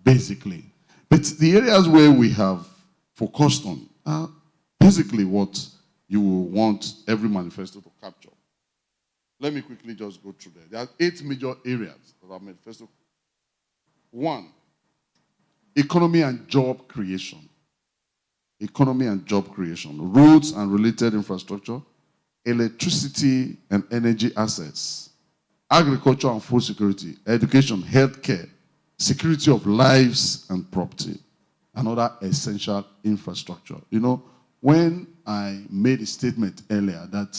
basically. But the areas where we have focused on are basically what you will want every manifesto to capture. Let me quickly just go through there. There are 8 major areas of our manifesto. 1, economy and job creation. Economy and job creation. Roads and related infrastructure. Electricity and energy assets. Agriculture and food security. Education, healthcare. Security of lives and property. And other essential infrastructure. You know, when I made a statement earlier that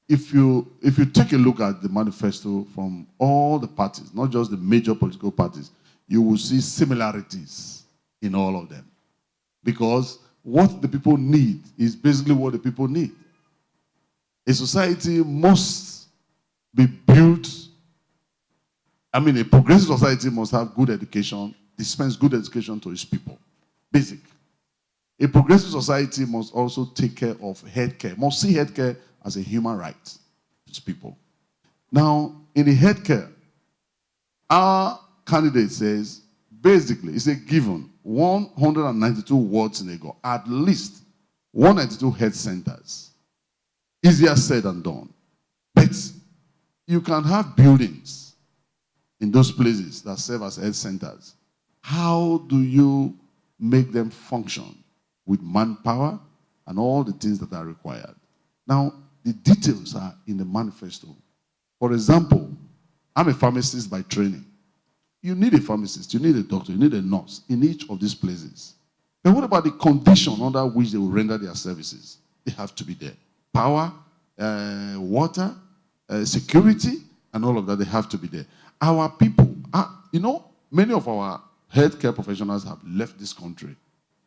if you take a look at the manifesto from all the parties, not just the major political parties, you will see similarities in all of them. Because what the people need is basically what the people need. A society must be built. I mean, a progressive society must have good education, dispense good education to its people. Basic. A progressive society must also take care of healthcare, must see healthcare as a human right. its people. Now, in the healthcare, our candidate says, basically, it's a given 192 wards in Lagos, at least 192 health centers. Easier said than done. But you can have buildings in those places that serve as health centers. How do you make them function with manpower and all the things that are required? Now, the details are in the manifesto. For example, I'm a pharmacist by training. You need a pharmacist, you need a doctor, you need a nurse in each of these places. But what about the condition under which they will render their services? They have to be there. Power, water, security, and all of that, they have to be there. Our people, many of our healthcare professionals have left this country.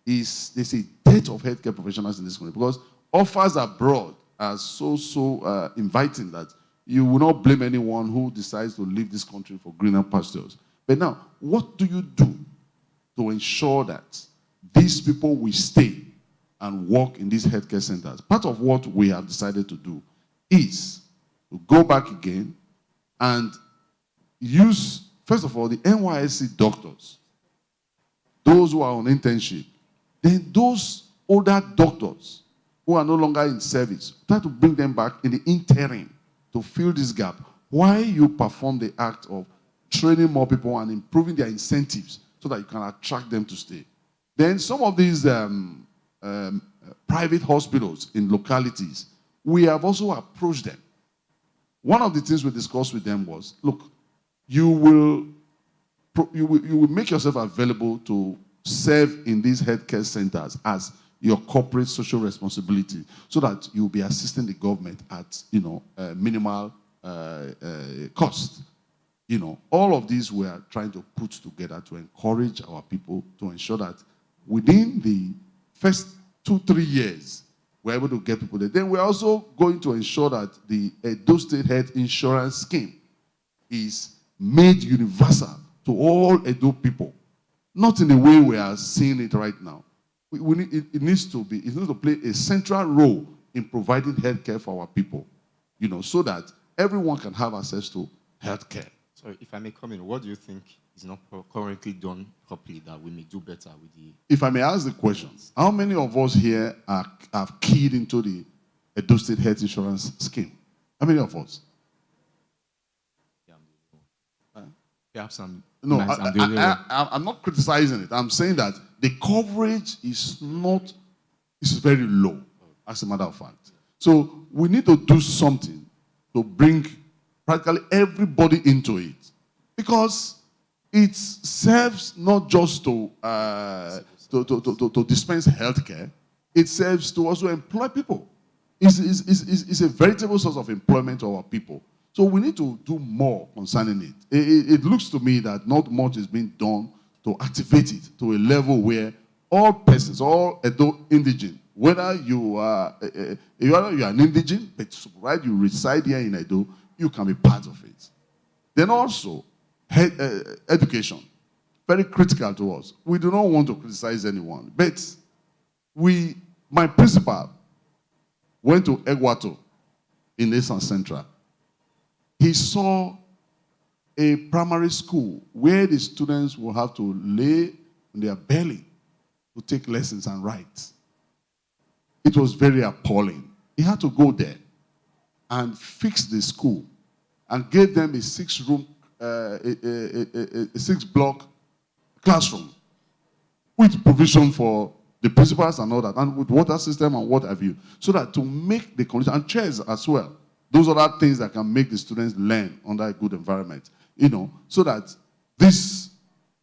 There's a dearth of healthcare professionals in this country because offers abroad are so inviting that you will not blame anyone who decides to leave this country for greener pastures. But now, what do you do to ensure that these people will stay and work in these healthcare centers? Part of what we have decided to do is to go back again and use, first of all, the NYSC doctors, those who are on internship, then those older doctors who are no longer in service, try to bring them back in the interim to fill this gap. Why you perform the act of training more people and improving their incentives so that you can attract them to stay. Then some of these private hospitals in localities, we have also approached them. One of the things we discussed with them was, look, you will make yourself available to serve in these healthcare centers as your corporate social responsibility so that you'll be assisting the government at minimal cost. All of these we are trying to put together to encourage our people to ensure that within the first 2-3 years, we're able to get people there. Then we're also going to ensure that the Edo State Health Insurance Scheme is made universal to all Edo people. Not in the way we are seeing it right now. It needs to play a central role in providing healthcare for our people, so that everyone can have access to healthcare. Sorry, if I may come in, what do you think is not currently done properly that we may do better with the... If I may ask the questions, how many of us here have keyed into the Edo State Health Insurance Scheme? How many of us? Perhaps I'm... No, I'm not criticizing it. I'm saying that the coverage is very low, as a matter of fact. So we need to do something to bring practically everybody into it. Because it serves not just to dispense healthcare, it serves to also employ people. It's a veritable source of employment to our people. So we need to do more concerning it. It looks to me that not much is being done to activate it to a level where all persons, all Edo indigene, whether you are an indigene, but right, you reside here in Edo, you can be part of it. Then also, education, very critical to us. We do not want to criticize anyone, but my principal went to Egwato in Eastern Central. He saw a primary school where the students will have to lay on their belly to take lessons and write. It was very appalling. He had to go there and fix the school and gave them a 6-block classroom with provision for the principals and all that, and with water system and what have you, so that to make the condition, and chairs as well. Those are the things that can make the students learn under a good environment, so that these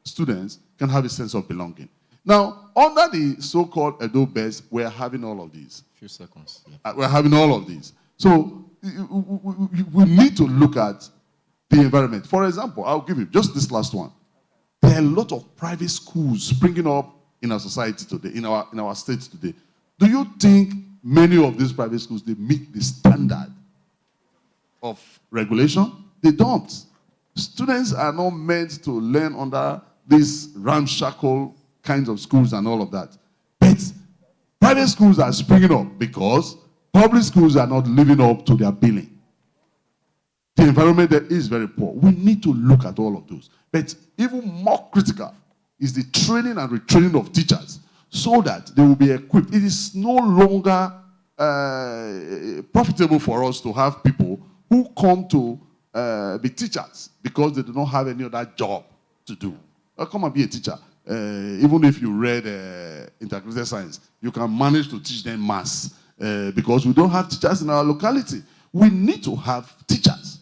students can have a sense of belonging. Now, under the so-called Edo Best, we're having all of these. Few seconds. Yeah. We're having all of these. So we need to look at the environment. For example, I'll give you just this last one. There are a lot of private schools springing up in our society today, in our state today. Do you think many of these private schools, they meet the standard of regulation? They don't. Students are not meant to learn under these ramshackle kinds of schools and all of that. But private schools are springing up because public schools are not living up to their billing. The environment there is very poor. We need to look at all of those. But even more critical is the training and retraining of teachers so that they will be equipped. It is no longer profitable for us to have people who come to be teachers because they do not have any other job to do. Come and be a teacher. Even if you read integrated science, you can manage to teach them maths because we don't have teachers in our locality. We need to have teachers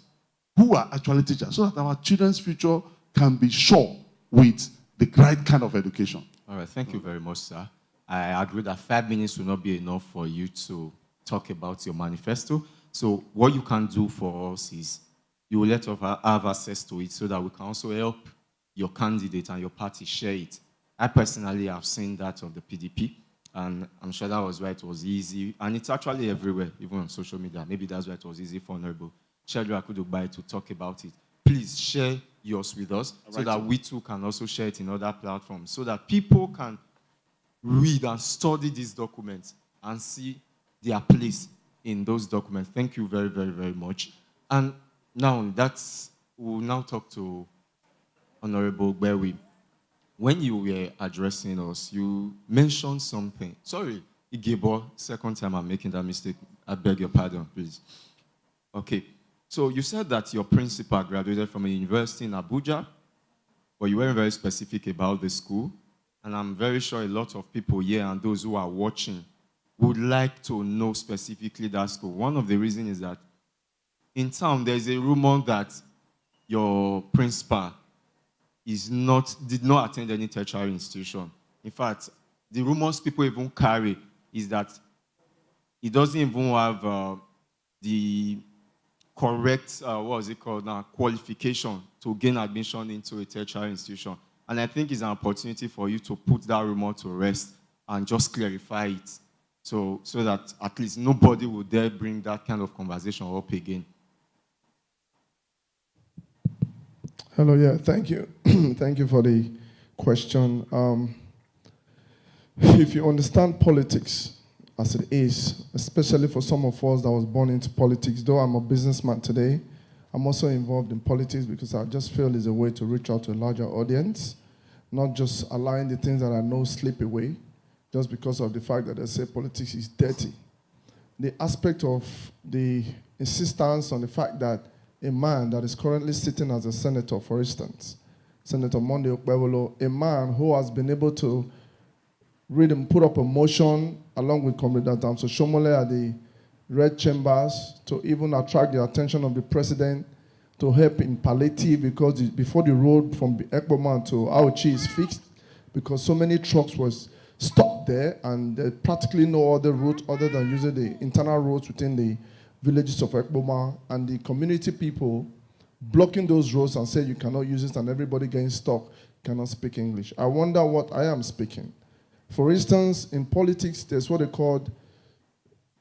who are actually teachers so that our children's future can be sure with the right kind of education. All right, thank you very much, sir. I agree that 5 minutes will not be enough for you to talk about your manifesto. So what you can do for us is you will let us have access to it so that we can also help your candidate and your party share it. I personally have seen that of the PDP, and I'm sure that was why it was easy. And it's actually everywhere, even on social media. Maybe that's why it was easy for Honorable Sheldon Akudubai to talk about it. Please share yours with us so that we too can also share it in other platforms so that people can read and study these documents and see their place in those documents. Thank you very, very, very much. And now we'll now talk to Honorable Berwi. When you were addressing us, you mentioned something. Sorry, Igebo, second time I'm making that mistake. I beg your pardon, please. Okay. So you said that your principal graduated from a university in Abuja, but you weren't very specific about the school. And I'm very sure a lot of people here and those who are watching would like to know specifically that school. One of the reasons is that in town, there's a rumor that your principal did not attend any tertiary institution. In fact, the rumors people even carry is that he doesn't even have the correct, qualification to gain admission into a tertiary institution. And I think it's an opportunity for you to put that rumor to rest and just clarify it so that at least nobody will dare bring that kind of conversation up again. Hello, yeah, thank you. Thank you for the question. If you understand politics as it is, especially for some of us that was born into politics, though I'm a businessman today, I'm also involved in politics because I just feel it's a way to reach out to a larger audience, not just allowing the things that I know slip away just because of the fact that they say politics is dirty. The aspect of the insistence on the fact that a man that is currently sitting as a senator, for instance, Senator Monday Okpebolo, a man who has been able to read and put up a motion along with Comrade Damso Shomole at the Red Chambers to even attract the attention of the president to help in palliative because before the road from Ekboman to Auchi is fixed because so many trucks was stuck there and there practically no other route other than using the internal roads within the villages of Ekboma and the community people blocking those roads and say you cannot use it and everybody getting stuck cannot speak English. I wonder what I am speaking. For instance, in politics, there's what they call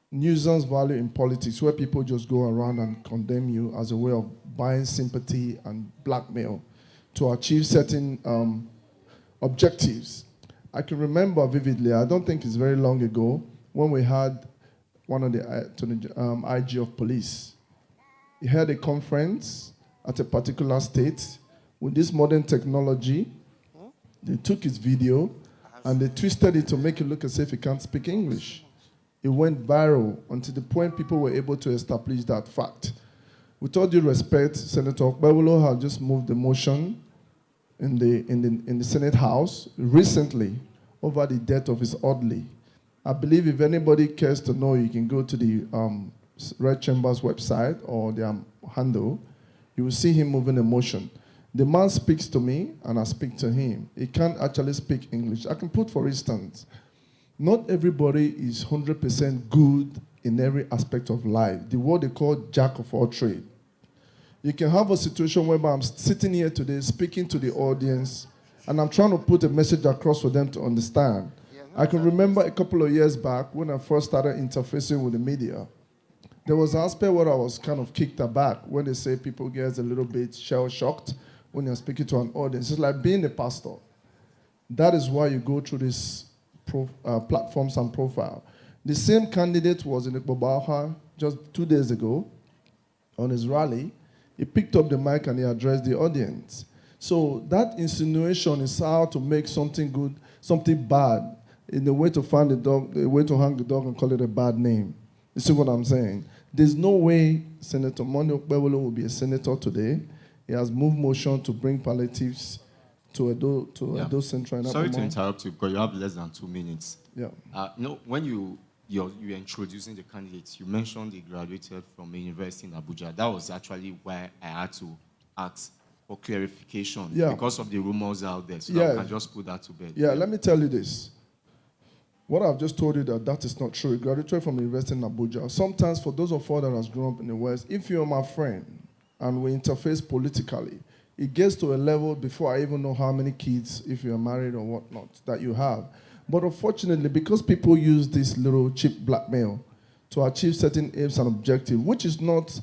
nuisance value in politics, where people just go around and condemn you as a way of buying sympathy and blackmail to achieve certain objectives. I can remember vividly, I don't think it's very long ago, when we had one of the IG of police. He had a conference at a particular state with this modern technology. They took his video and they twisted it to make it look as if he can't speak English. It went viral until the point people were able to establish that fact. With all due respect, Senator Okpebolo has just moved the motion in the Senate House recently over the death of his orderly. I believe if anybody cares to know, you can go to the Red Chambers website or their handle. You will see him moving a motion. The man speaks to me, and I speak to him. He can't actually speak English. I can put, for instance, not everybody is 100% good in every aspect of life. The word they call jack of all trades. You can have a situation whereby I'm sitting here today speaking to the audience, and I'm trying to put a message across for them to understand. I can remember a couple of years back when I first started interfacing with the media. There was an aspect where I was kind of kicked aback when they say people get a little bit shell-shocked when you're speaking to an audience. It's like being a pastor. That is why you go through these platforms and profile. The same candidate was in Ikbobaha just 2 days ago on his rally. He picked up the mic and he addressed the audience. So that insinuation is how to make something good, something bad, in the way to find the dog, the way to hang the dog and call it a bad name. You see what I'm saying? There's no way Senator Monday Okpebholo will be a senator today. He has moved motion to bring palliatives to Edo Central. Sorry to interrupt you, because you have less than 2 minutes. Yeah. When you're introducing the candidates, you mentioned they graduated from a university in Abuja. That was actually why I had to ask for clarification, because of the rumors out there. So I can just put that to bed. Yeah, let me tell you this. What I've just told you, that is not true. He graduated from the university in Abuja. Sometimes, for those of us that has grown up in the West, if you're my friend and we interface politically, it gets to a level before I even know how many kids, if you're married or whatnot, that you have. But unfortunately, because people use this little cheap blackmail to achieve certain aims and objectives, which is not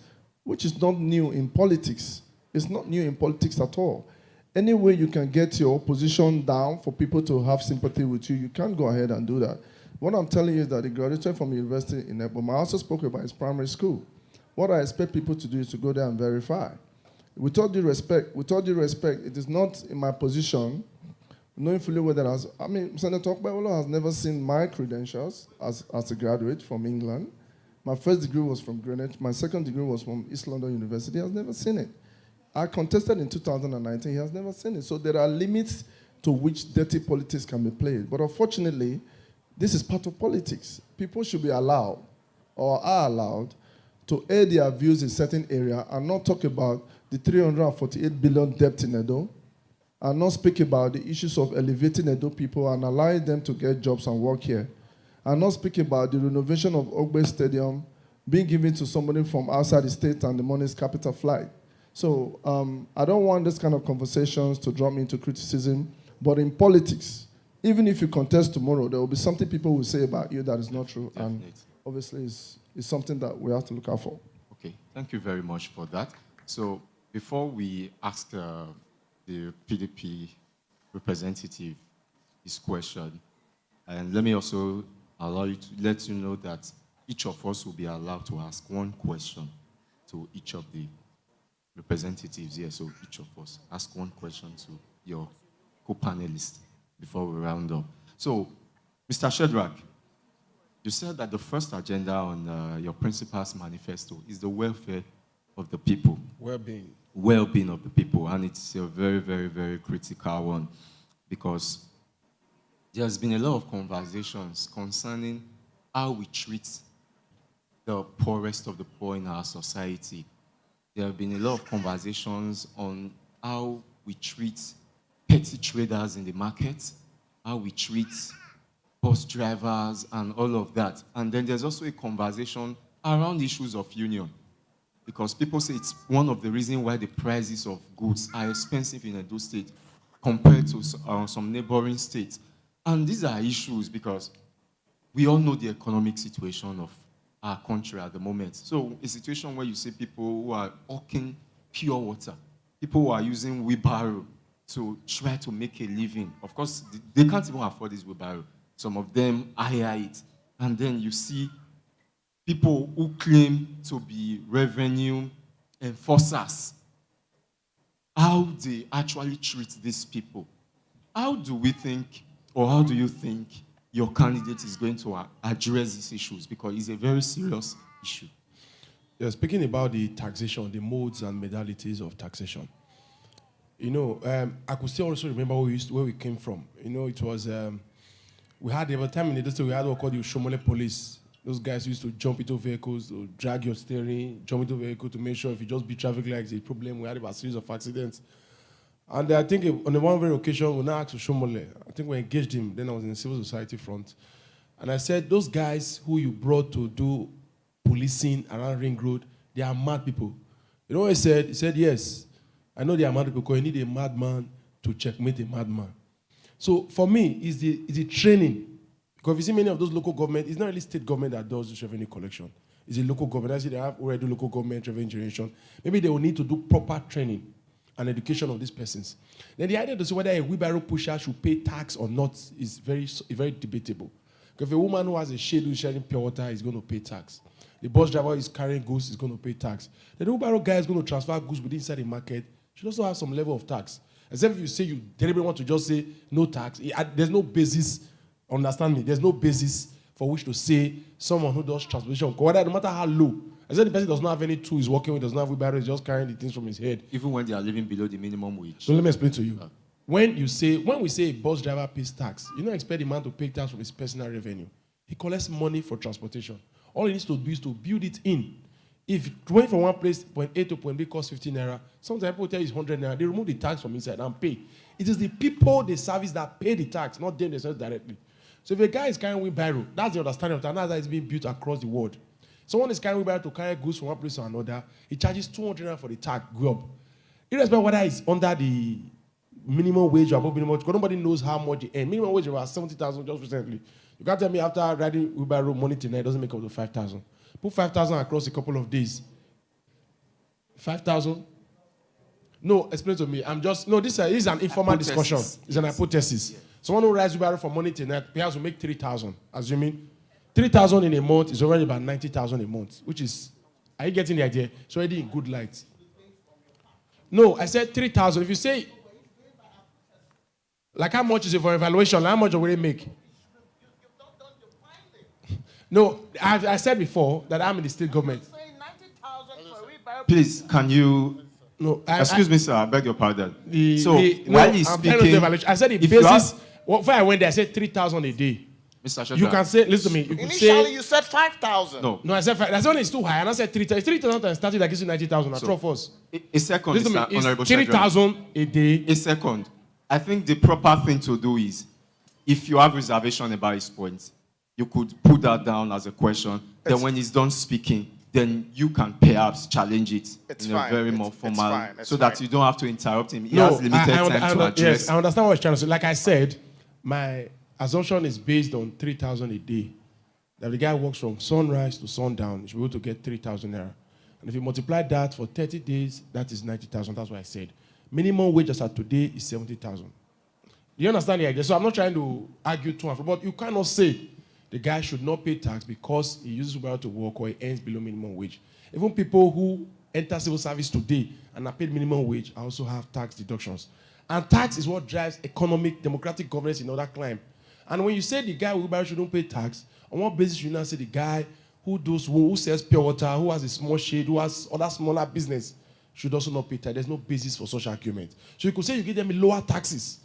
new in politics. It's not new in politics at all. Any way you can get your opposition down for people to have sympathy with you, you can go ahead and do that. What I'm telling you is that he graduated from the university in Ebom. I also spoke about his primary school. What I expect people to do is to go there and verify. With all due respect, it is not in my position, knowing fully well that Senator Okpebholo has never seen my credentials as a graduate from England. My first degree was from Greenwich. My second degree was from East London University. He has never seen it. I contested in 2019. He has never seen it. So there are limits to which dirty politics can be played. But unfortunately, this is part of politics. People should be allowed, or are allowed, to air their views in certain area and not talk about the 348 billion debt in Edo, and not speak about the issues of elevating Edo people and allowing them to get jobs and work here, and not speak about the renovation of Ogbe Stadium being given to somebody from outside the state and the money's capital flight. So I don't want this kind of conversations to draw me into criticism, but in politics, even if you contest tomorrow, there will be something people will say about you that is not true. Definitely. And obviously it's something that we have to look out for. Okay, thank you very much for that. So before we ask the PDP representative his question, and let me also allow you to let you know that each of us will be allowed to ask one question to each of the representatives here. So each of us ask one question to your co-panelists before we round up. So, Mr. Shedrack, you said that the first agenda on your principal's manifesto is the welfare of the people. Well-being. Well-being of the people, and it's a very, very, very critical one, because there's been a lot of conversations concerning how we treat the poorest of the poor in our society. There have been a lot of conversations on how we treat petty traders in the market, how we treat bus drivers and all of that. And then there's also a conversation around issues of union, because people say it's one of the reasons why the prices of goods are expensive in Edo State compared to some neighboring states. And these are issues because we all know the economic situation of our country at the moment. So a situation where you see people who are hawking pure water, people who are using wheelbarrow to try to make a living. Of course, they can't even afford this wheelbarrow. Some of them hire it. And then you see people who claim to be revenue enforcers, how they actually treat these people. How do we think, or how do you think your candidate is going to address these issues? Because it's a very serious issue. Yeah, speaking about the taxation, the modes and modalities of taxation. I could still also remember where we came from. It was, we had, at the time in the district, we had what called the Shomole police. Those guys used to jump into vehicles, to drag your steering, jump into a vehicle to make sure if you just beat traffic lights, it's a problem. We had about a series of accidents. And I think on the one very occasion, we now asked Shomole, I think we engaged him, then I was in the civil society front. And I said, those guys who you brought to do policing around Ring Road, they are mad people. You know what he said? He said, yes, I know they are mad people because you need a madman to checkmate a madman. So for me, it's the training. Because if you see many of those local government, it's not really state government that does this revenue collection. It's a local government. I see they have already local government revenue generation. Maybe they will need to do proper training and education of these persons. Then the idea to see whether a wheelbarrow pusher should pay tax or not is very debatable. Because if a woman who has a shade who's sharing pure water is going to pay tax. The bus driver is carrying goods is going to pay tax. The wheelbarrow guy is going to transfer goods within inside the market. Should also have some level of tax. Except if you say you deliberately want to just say no tax, there's no basis. Understand me? There's no basis for which to say someone who does transportation, whether no matter how low. I said the person does not have any tools working with, does not have wheelbarrow, is just carrying the things from his head. Even when they are living below the minimum wage. So let me explain to you. When we say a bus driver pays tax, you don't expect the man to pay tax from his personal revenue. He collects money for transportation. All he needs to do is to build it in. If going from one place, point A to point B costs 15 naira, sometimes people tell you it's 100 naira, they remove the tax from inside and pay. It is the people they service that pay the tax, not them themselves directly. So if a guy is carrying wheelbarrow, that's the understanding of that, and that's how it's being built across the world. Someone is carrying wheelbarrow to carry goods from one place to another, he charges 200 naira for the tax, go up. Irrespective of whether it's under the minimum wage or above minimum wage, because nobody knows how much they earn. Minimum wage was 70,000 just recently. You can't tell me after riding wheelbarrow money tonight, it doesn't make up to 5,000. Put 5,000 across a couple of days. 5,000? No, explain to me. This is an informal discussion. It's an hypothesis. Yeah. Someone who rides wheelbarrow for money tonight perhaps will make 3,000. Assuming 3,000 in a month is already about 90,000 a month, which is, are you getting the idea? It's already in good light. No, I said 3,000. If you say, like how much is it for evaluation? How much will it make? No, I said before that I'm in the state government. Please, can you... No, excuse me, sir. I beg your pardon. While he's speaking... I said the basis... Before I went there, I said 3,000 a day. Mr. Shedra. You can say... Listen to me. Initially, you said 5,000. No, I said 5,000. That's only it's too high. And I said 3,000. 3,000 and started that gives you 90,000. I trust us. A second, listen Mr. to me. Honorable It's 3,000 a day. A second. I think the proper thing to do is, if you have reservation about his point, you could put that down as a question. Then when he's done speaking, then you can perhaps challenge it in a very more formal, so that you don't have to interrupt him. He has limited time to address. Yes, I understand what he's trying to say. Like I said, my assumption is based on 3,000 a day. That the guy works from sunrise to sundown, he should be able to get 3,000 naira. And if you multiply that for 30 days, that is 90,000. That's what I said. Minimum wage as of today is 70,000. Do you understand the idea? So I'm not trying to argue too much, but you cannot say the guy should not pay tax because he uses Uber to work or he earns below minimum wage. Even people who enter civil service today and are paid minimum wage also have tax deductions. And tax is what drives economic, democratic governance in other climes. And when you say the guy with Uber shouldn't pay tax, on what basis you now say the guy who sells pure water, who has a small shade, who has other smaller business, should also not pay tax? There's no basis for such argument. So you could say you give them lower taxes,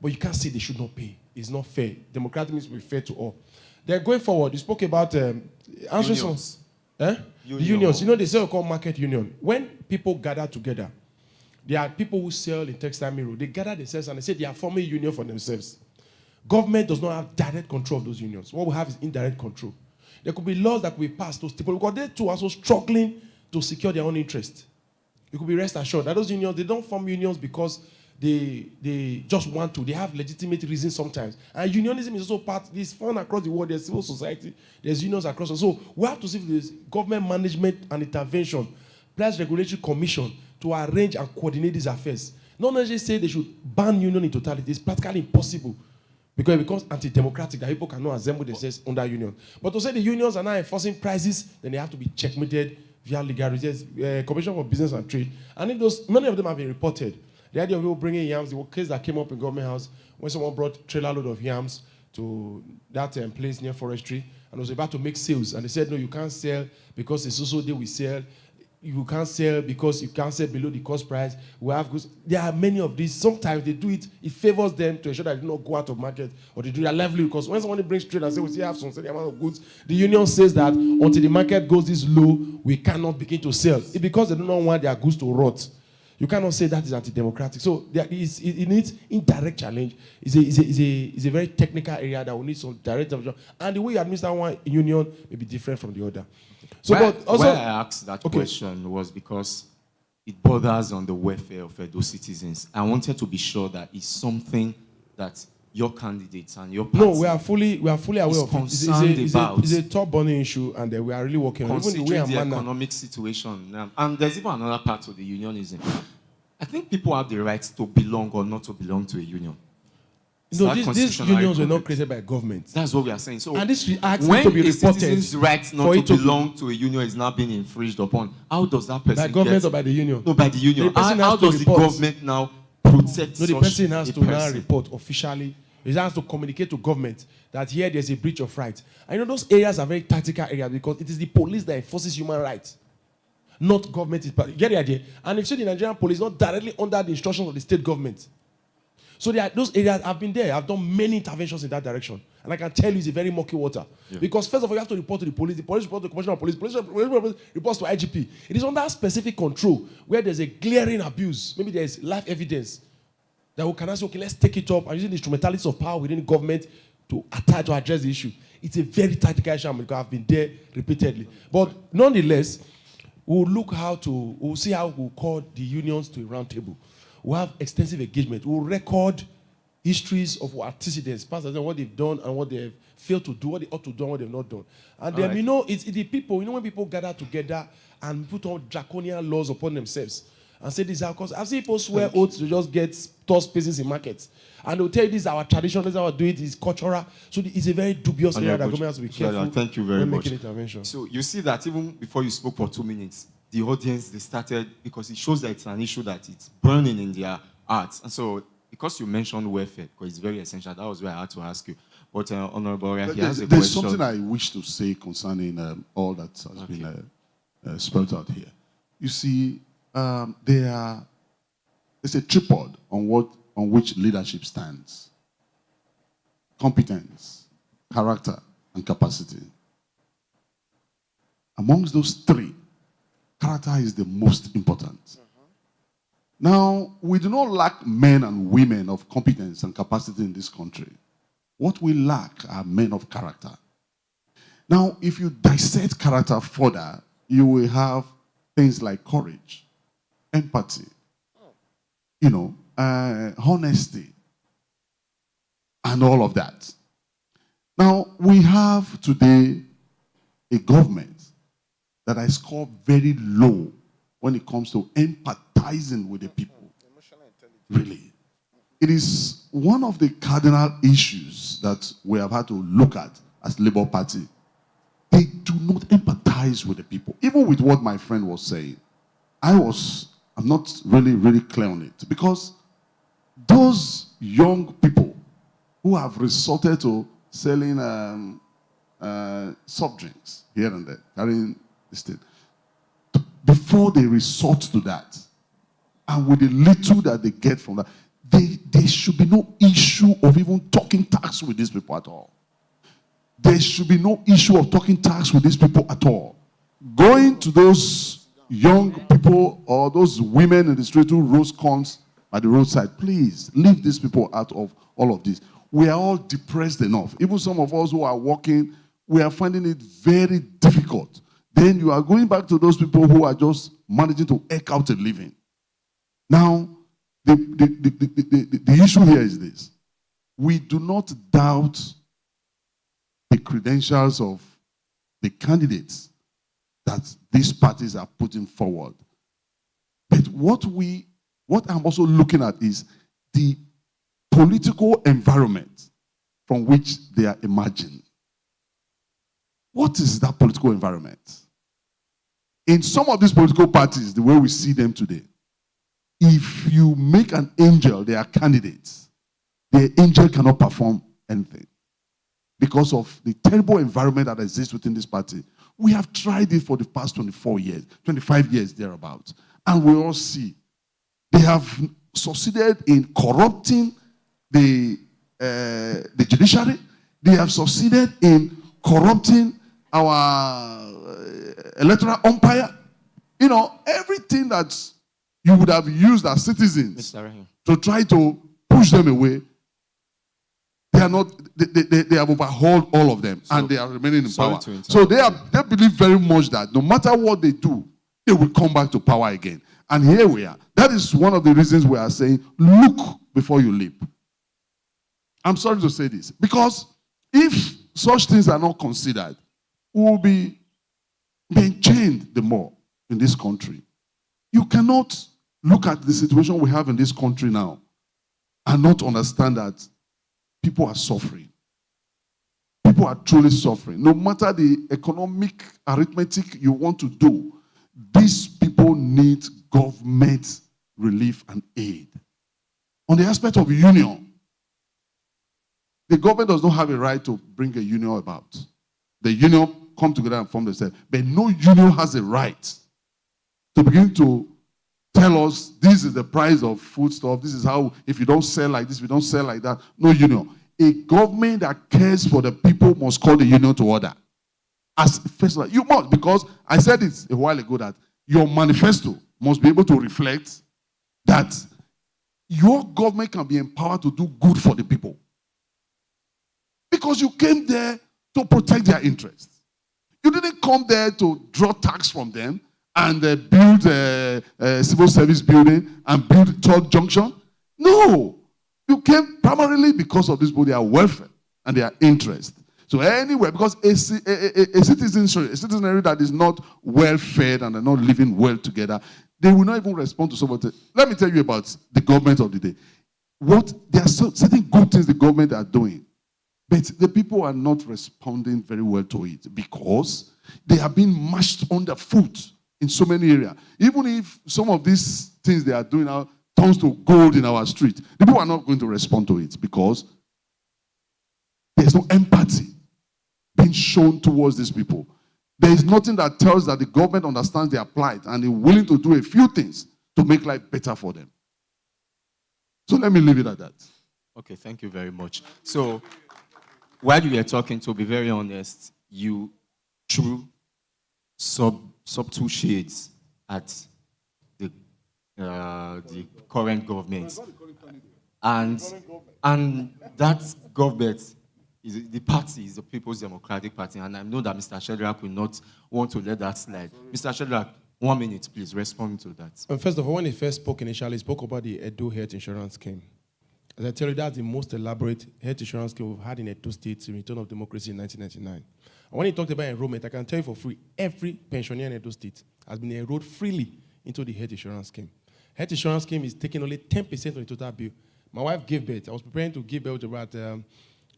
but you can't say they should not pay. It's not fair. Democratic means to be fair to all. Then going forward, you spoke about unions. The unions. You know, they say we call market union. When people gather together, there are people who sell in textile mirror. They gather themselves and they say they are forming a union for themselves. Government does not have direct control of those unions. What we have is indirect control. There could be laws that could be passed to people because they too are also struggling to secure their own interest. You could be rest assured that those unions, they don't form unions because they just want to. They have legitimate reasons sometimes. And unionism is also part, it's found across the world. There's civil society, there's unions across. So we have to see if there's government management and intervention, plus regulatory commission to arrange and coordinate these affairs. Not necessarily say they should ban union in totality. It's practically impossible because it becomes anti-democratic that people cannot assemble themselves under union. But to say the unions are now enforcing prices, then they have to be checkmated via legal Commission for Business and Trade. And if many of them have been reported. The idea of people bringing yams, the case that came up in Government House when someone brought trailer load of yams to that place near forestry and was about to make sales. And they said, no, you can't sell because it's also day we sell. You can't sell because you can't sell below the cost price. We have goods. There are many of these. Sometimes they do it. It favors them to ensure that they do not go out of market or they do their livelihood. Because when somebody brings trade and says, we still have some certain amount of goods, the union says that until the market goes this low, we cannot begin to sell. It's because they do not want their goods to rot. You cannot say that is anti-democratic. So it needs indirect challenge. It's a very technical area that will need some direct intervention. And the way you administer one union may be different from the other. So, why I asked that question was because it borders on the welfare of Edo citizens. I wanted to be sure that it's something that your candidates and your party we are fully aware of it. It's a top burning issue, and we are really working on it. Even the economic situation. And there's even another part of the unionism. I think people have the right to belong or not to belong to a union. No, that these constitutional unions were requirement. not created by government. That's what we are saying. So And this act when need to be a reported citizen's right for not it to to be- belong to a union is now being infringed upon, how does that person By government get? or by the union? No, by the union. The person How has to does the report. government now protect No, the such person has a to now person? report officially. He has to communicate to government that here there's a breach of rights. I know those areas are very tactical areas because it is the police that enforces human rights, not government. Get the idea? And if you see the Nigerian police not directly under the instructions of the state government. So those areas, I've been there. I've done many interventions in that direction. And I can tell you it's a very murky water. Yeah. Because first of all, you have to report to the police reports to the commissioner of police reports to IGP. It is under specific control where there's a glaring abuse. Maybe there's live evidence that we can say, okay, let's take it up and using the instrumentalities of power within the government to address the issue. It's a very tactical issue because I've been there repeatedly. But nonetheless, we'll see how we'll call the unions to a round table. We'll have extensive engagement. We'll record histories of antecedents, past and what they've done and what they've failed to do, what they ought to do and what they've not done. And then, it's the people, when people gather together and put on draconian laws upon themselves and say this is because I've seen people swear oaths to just get store spaces in markets. And they'll tell you this is our tradition, this is how we do it, it's cultural. So it's a very dubious area that government has to be careful Thank you very much. making intervention. So you see that even before you spoke for 2 minutes, the audience, they started, because it shows that it's an issue that it's burning in their hearts. And so, because you mentioned welfare, because it's very essential, that was why I had to ask you. But Honorable Ria, he has a There's question. something I wish to say concerning all that has been spelled out here. You see, there's a tripod on which leadership stands: competence, character, and capacity. Amongst those three, character is the most important. Now, we do not lack men and women of competence and capacity in this country. What we lack are men of character. Now, if you dissect character further, you will have things like courage, empathy, honesty, and all of that. Now, we have today a government that I score very low when it comes to empathizing with the people. Really. It is one of the cardinal issues that we have had to look at as Labour Party. They do not empathize with the people. Even with what my friend was saying, I'm not really clear on it. Because those young people who have resorted to selling soft drinks here and there, carrying this thing, before they resort to that, and with the little that they get from that, there should be no issue of even talking tax with these people at all. There should be no issue of talking tax with these people at all. Going to those young people or those women in the street who roast corns at the roadside, please leave these people out of all of this. We are all depressed enough. Even some of us who are working, we are finding it very difficult. Then you are going back to those people who are just managing to eke out a living. Now, the issue here is this. We do not doubt the credentials of the candidates that these parties are putting forward. But what I'm also looking at is the political environment from which they are emerging. What is that political environment? In some of these political parties, the way we see them today, if you make an angel their candidates, the angel cannot perform anything because of the terrible environment that exists within this party. We have tried it for the past 24 years, 25 years thereabouts, and we all see they have succeeded in corrupting the judiciary. They have succeeded in corrupting our electoral umpire. Everything that you would have used as citizens to try to push them away, they are not. They have overhauled all of them, and they are remaining in power. So they believe very much that no matter what they do, they will come back to power again. And here we are. That is one of the reasons we are saying, look before you leap. I'm sorry to say this, because if such things are not considered, we will be being chained the more in this country. You cannot look at the situation we have in this country now and not understand that people are suffering. People are truly suffering. No matter the economic arithmetic you want to do, these people need government relief and aid. On the aspect of union, the government does not have a right to bring a union about. The union come together and form themselves. But no union has a right to begin to tell us this is the price of foodstuff. This is how, if you don't sell like this, if you don't sell like that. No union. A government that cares for the people must call the union to order. As first, you must, because I said it a while ago that your manifesto must be able to reflect that your government can be empowered to do good for the people. Because you came there to protect their interests. You didn't come there to draw tax from them and build a civil service building and build a third junction. No. You came primarily because of this, their welfare and their interest. So anyway, because a citizenry that is not well fed and are not living well together, they will not even respond to somebody. Let me tell you about the government of the day. There are certain good things the government are doing, but the people are not responding very well to it because they have been mashed underfoot in so many areas. Even if some of these things they are doing now turns to gold in our street, the people are not going to respond to it because there's no empathy being shown towards these people. There is nothing that tells that the government understands their plight and is willing to do a few things to make life better for them. So let me leave it at that. Okay, thank you very much. So while you were talking, to be very honest, you threw subtle shades at the current government. And that government the party is the People's Democratic Party, and I know that Mr. Shedrack will not want to let that slide. Mr. Shedrack, 1 minute, please, respond to that. First of all, when he first spoke initially, he spoke about the Edo Health Insurance Scheme. As I tell you, that's the most elaborate health insurance scheme we've had in Edo State in return of democracy in 1999. And when he talked about enrollment, I can tell you for free, every pensioner in Edo State has been enrolled freely into the health insurance scheme. Health insurance scheme is taking only 10% of the total bill. My wife gave birth. I was preparing to give birth to about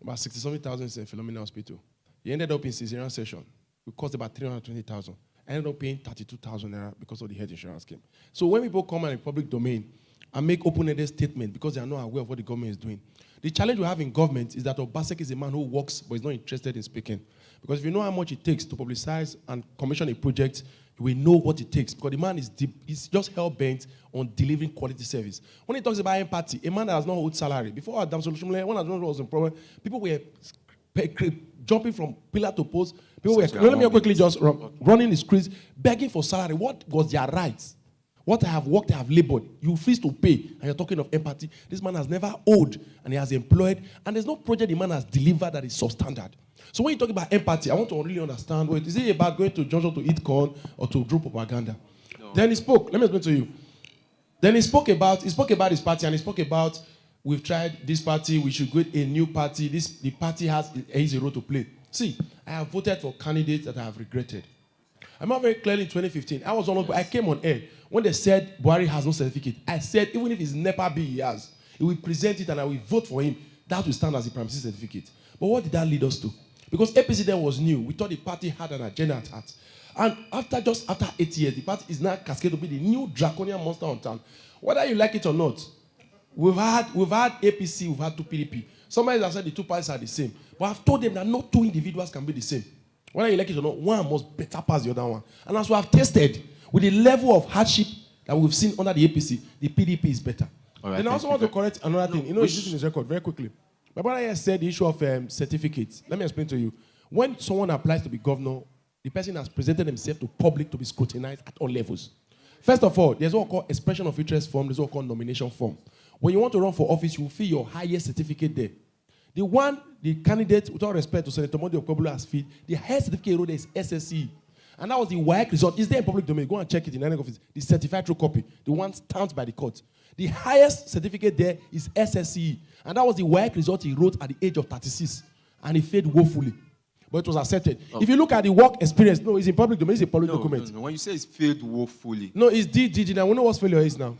60-something thousand in Philomena Hospital. He ended up in cesarean session. It cost about 320,000. I ended up paying 32,000 naira because of the health insurance scheme. So when people come in the public domain and make open-ended statements because they are not aware of what the government is doing, the challenge we have in government is that Obaseki is a man who works but is not interested in speaking. Because if you know how much it takes to publicize and commission a project, you will know what it takes. Because the man is deep, he's just hell-bent on delivering quality service. When he talks about empathy, a man that has not owed salary, before Adam Solution, when Adam was in problem, people were jumping from pillar to post. People were, let me quickly just running the streets, begging for salary. What was their rights? What I have worked, I have labored. You refuse to pay, and you're talking of empathy. This man has never owed, and he has employed, and there's no project the man has delivered that is substandard. So when you talk about empathy, I want to really understand, wait, is it about going to Johnson to eat corn or to do propaganda? No. Then he spoke, let me explain to you. Then he spoke about his party, and he spoke about, we've tried this party, we should get a new party, the party has a role to play. See, I have voted for candidates that I have regretted. I remember very clearly in 2015, I came on air when they said Buhari has no certificate. I said, even if it's NEPA bill he has, he will present it and I will vote for him. That will stand as a primacy certificate. But what did that lead us to? Because APC then was new. We thought the party had an agenda at heart. And after 8 years, the party is now cascaded to be the new draconian monster on town. Whether you like it or not, we've had APC, we've had two PDP. Somebody has said the two parties are the same. But I've told them that no two individuals can be the same. Whether you like it or not, one must better pass the other one. And as we have tested, with the level of hardship that we've seen under the APC, the PDP is better. Right, and I also want to correct another thing. You know, it's just in his record, very quickly. My brother here said the issue of certificates. Let me explain to you. When someone applies to be governor, the person has presented himself to public to be scrutinized at all levels. First of all, there's what called expression of interest form, there's what called nomination form. When you want to run for office, you will fill your highest certificate there. The candidate, with all respect to Senator Modi Okpebholo has filled, the highest certificate wrote is SSE. And that was the WAEC result. Is there in public domain? Go and check it in any office. The certified true copy, the one stamped by the court. The highest certificate there is SSE. And that was the WAEC result he wrote at the age of 36. And he failed woefully. But it was accepted. Oh. If you look at the work experience, no, it's in public domain, it's a public document. No. When you say it's failed woefully. No, it's DDD. Now, we know what failure is now.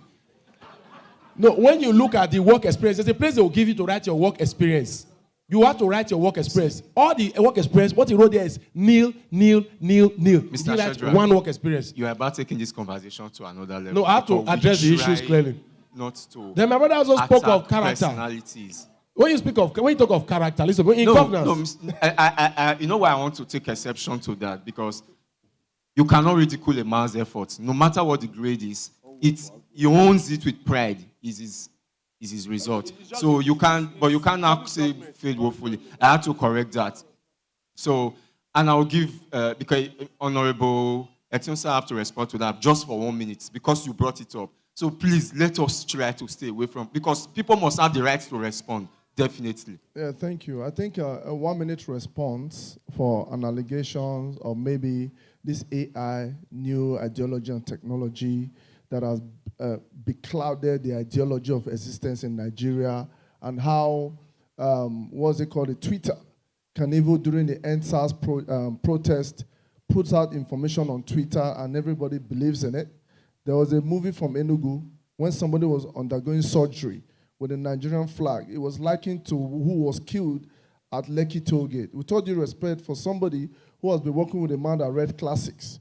No, when you look at the work experience, there's a place they will give you to write your work experience. You have to write your work experience. All the work experience, what you wrote there is nil, nil, nil, nil. Mr. You write Shadrach, one work experience. You are about taking this conversation to another level. No, I have to because we address the issues try clearly. Not to Then my brother also spoke of attack character. personalities. When you talk of character, listen, in governance. You know why I want to take exception to that? Because you cannot ridicule a man's efforts. No matter what the grade is, he owns it with pride. Is his result. So you can't now say failed woefully. I had to correct that. So, and I'll give, because Honorable Etunsa have to respond to that just for 1 minute because you brought it up. So please, let us try to stay away from, because people must have the right to respond, definitely. Yeah, thank you. I think a 1 minute response for an allegation or maybe this AI, new ideology and technology that has beclouded the ideology of existence in Nigeria, and how, what's it called, Twitter can even during the NSAS protest put out information on Twitter and everybody believes in it. There was a movie from Enugu when somebody was undergoing surgery with a Nigerian flag. It was likened to who was killed at Lekki Tollgate. With all due respect for somebody who has been working with a man that read classics,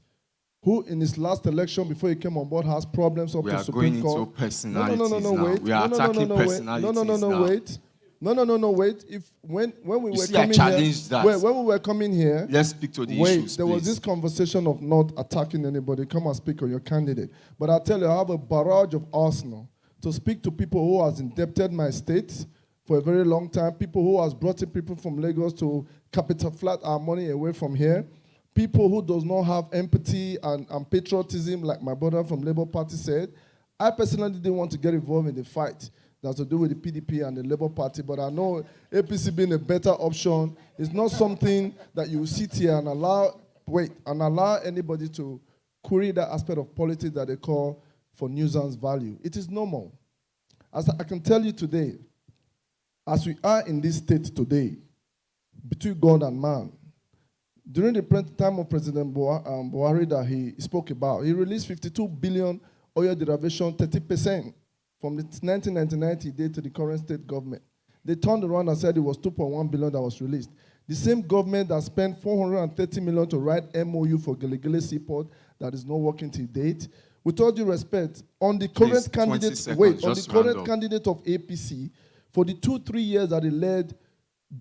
who in his last election before he came on board has problems up to Supreme Court. We are going into personalities No, wait. We are attacking personalities Wait. If when we were see, coming here, when we were coming here, let's speak to the issues. There was this conversation of not attacking anybody. Come and speak on your candidate. But I tell you, I have a barrage of arsenal to speak to people who has indebted my state for a very long time. People who has brought in people from Lagos to capital flat our money away from here. People who does not have empathy and patriotism, like my brother from Labour Party said. I personally didn't want to get involved in the fight that's to do with the PDP and the Labour Party, but I know APC being a better option is not something that you sit here and allow anybody to query that aspect of politics that they call for nuisance value. It is normal. As I can tell you today, as we are in this state today, between God and man, during the time of President Buhari that he spoke about, he released 52 billion oil derivation, 30% from the 1999 day to the current state government. They turned around and said it was 2.1 billion that was released. The same government that spent 430 million to write MOU for Gelegele Seaport that is not working till date. With all due respect, on the current candidate of APC, for the 2-3 years that he led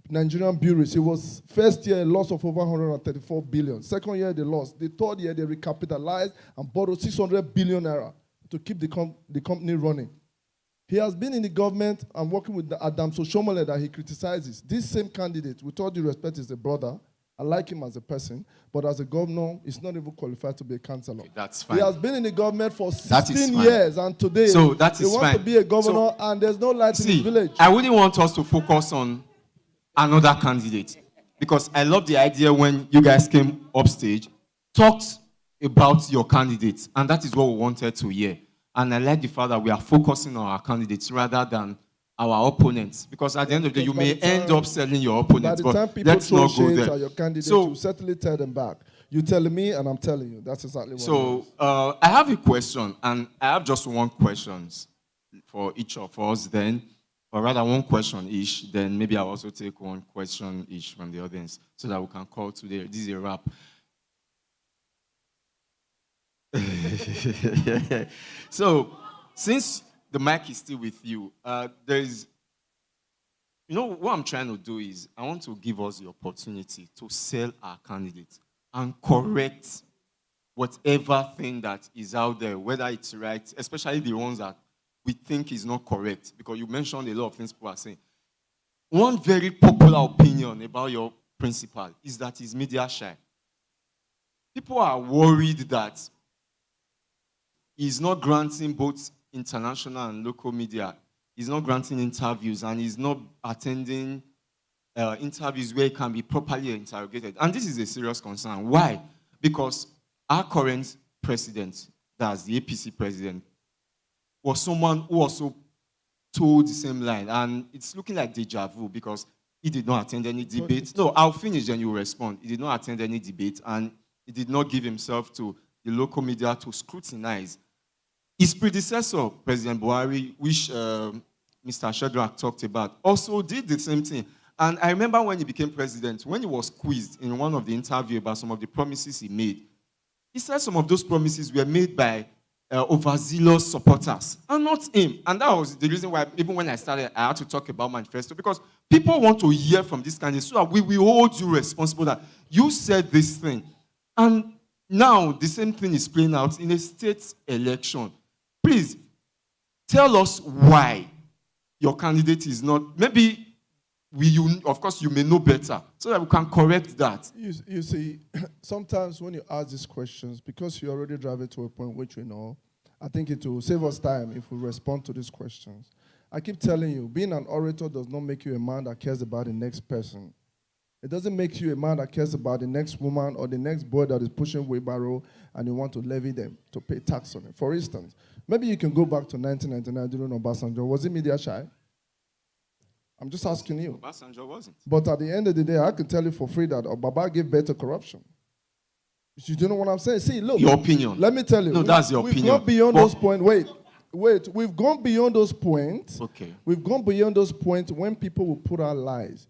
Nigerian bureaus, it was first year a loss of over 134 billion. Second year they lost. The third year they recapitalized and borrowed 600 billion naira to keep the company running. He has been in the government and working with Adam Soshomole that he criticizes. This same candidate, with all due respect, is a brother. I like him as a person, but as a governor, he's not even qualified to be a councillor. Okay, that's fine. He has been in the government for 16 years, and today he wants to be a governor, and there's no light in his village. I wouldn't want us to focus on another candidate, because I love the idea when you guys came upstage, talked about your candidates, and that is what we wanted to hear. And I like the fact that we are focusing on our candidates rather than our opponents, because at the end of the day, you may end up selling your opponents. By the time people throw shades at your candidates, you certainly tell them back. You tell me, and I'm telling you. That's exactly what it is. I have a question, and I have just one question for each of us then, or rather one question each, then maybe I'll also take one question each from the audience so that we can call today. This is a wrap. So, since the mic is still with you, what I'm trying to do is I want to give us the opportunity to sell our candidates and correct whatever thing that is out there, whether it's right, especially the ones that we think is not correct, because you mentioned a lot of things people are saying. One very popular opinion about your principal is that he's media shy. People are worried that he's not granting both international and local media. He's not granting interviews, and he's not attending interviews where he can be properly interrogated. And this is a serious concern. Why? Because our current president, that's the APC president, was someone who also told the same line. And it's looking like deja vu because he did not attend any debate. No, I'll finish, then you respond. He did not attend any debate, and he did not give himself to the local media to scrutinize. His predecessor, President Buhari, which Mr. Shadrach talked about, also did the same thing. And I remember when he became president, when he was quizzed in one of the interviews about some of the promises he made, he said some of those promises were made by overzealous supporters and not him. And that was the reason why, even when I started, I had to talk about manifesto, because people want to hear from this candidate so that we will hold you responsible that you said this thing. And now the same thing is playing out in a state election. Please tell us why your candidate is not. Maybe of course, you may know better, so that we can correct that. You see, sometimes when you ask these questions, because you already drive it to a point which we know, I think it will save us time if we respond to these questions. I keep telling you, being an orator does not make you a man that cares about the next person. It doesn't make you a man that cares about the next woman or the next boy that is pushing wheelbarrow and you want to levy them to pay tax on it. For instance, maybe you can go back to 1999 during Obasanjo. Was he media shy? I'm just asking you. Obasanjo wasn't. But at the end of the day, I can tell you for free that Obaba gave birth to corruption. You do know what I'm saying? See, look. Your opinion. Let me tell you. No, that's your opinion. We've gone beyond those points. Wait. We've gone beyond those points. Okay. We've gone beyond those points when people will put out lies.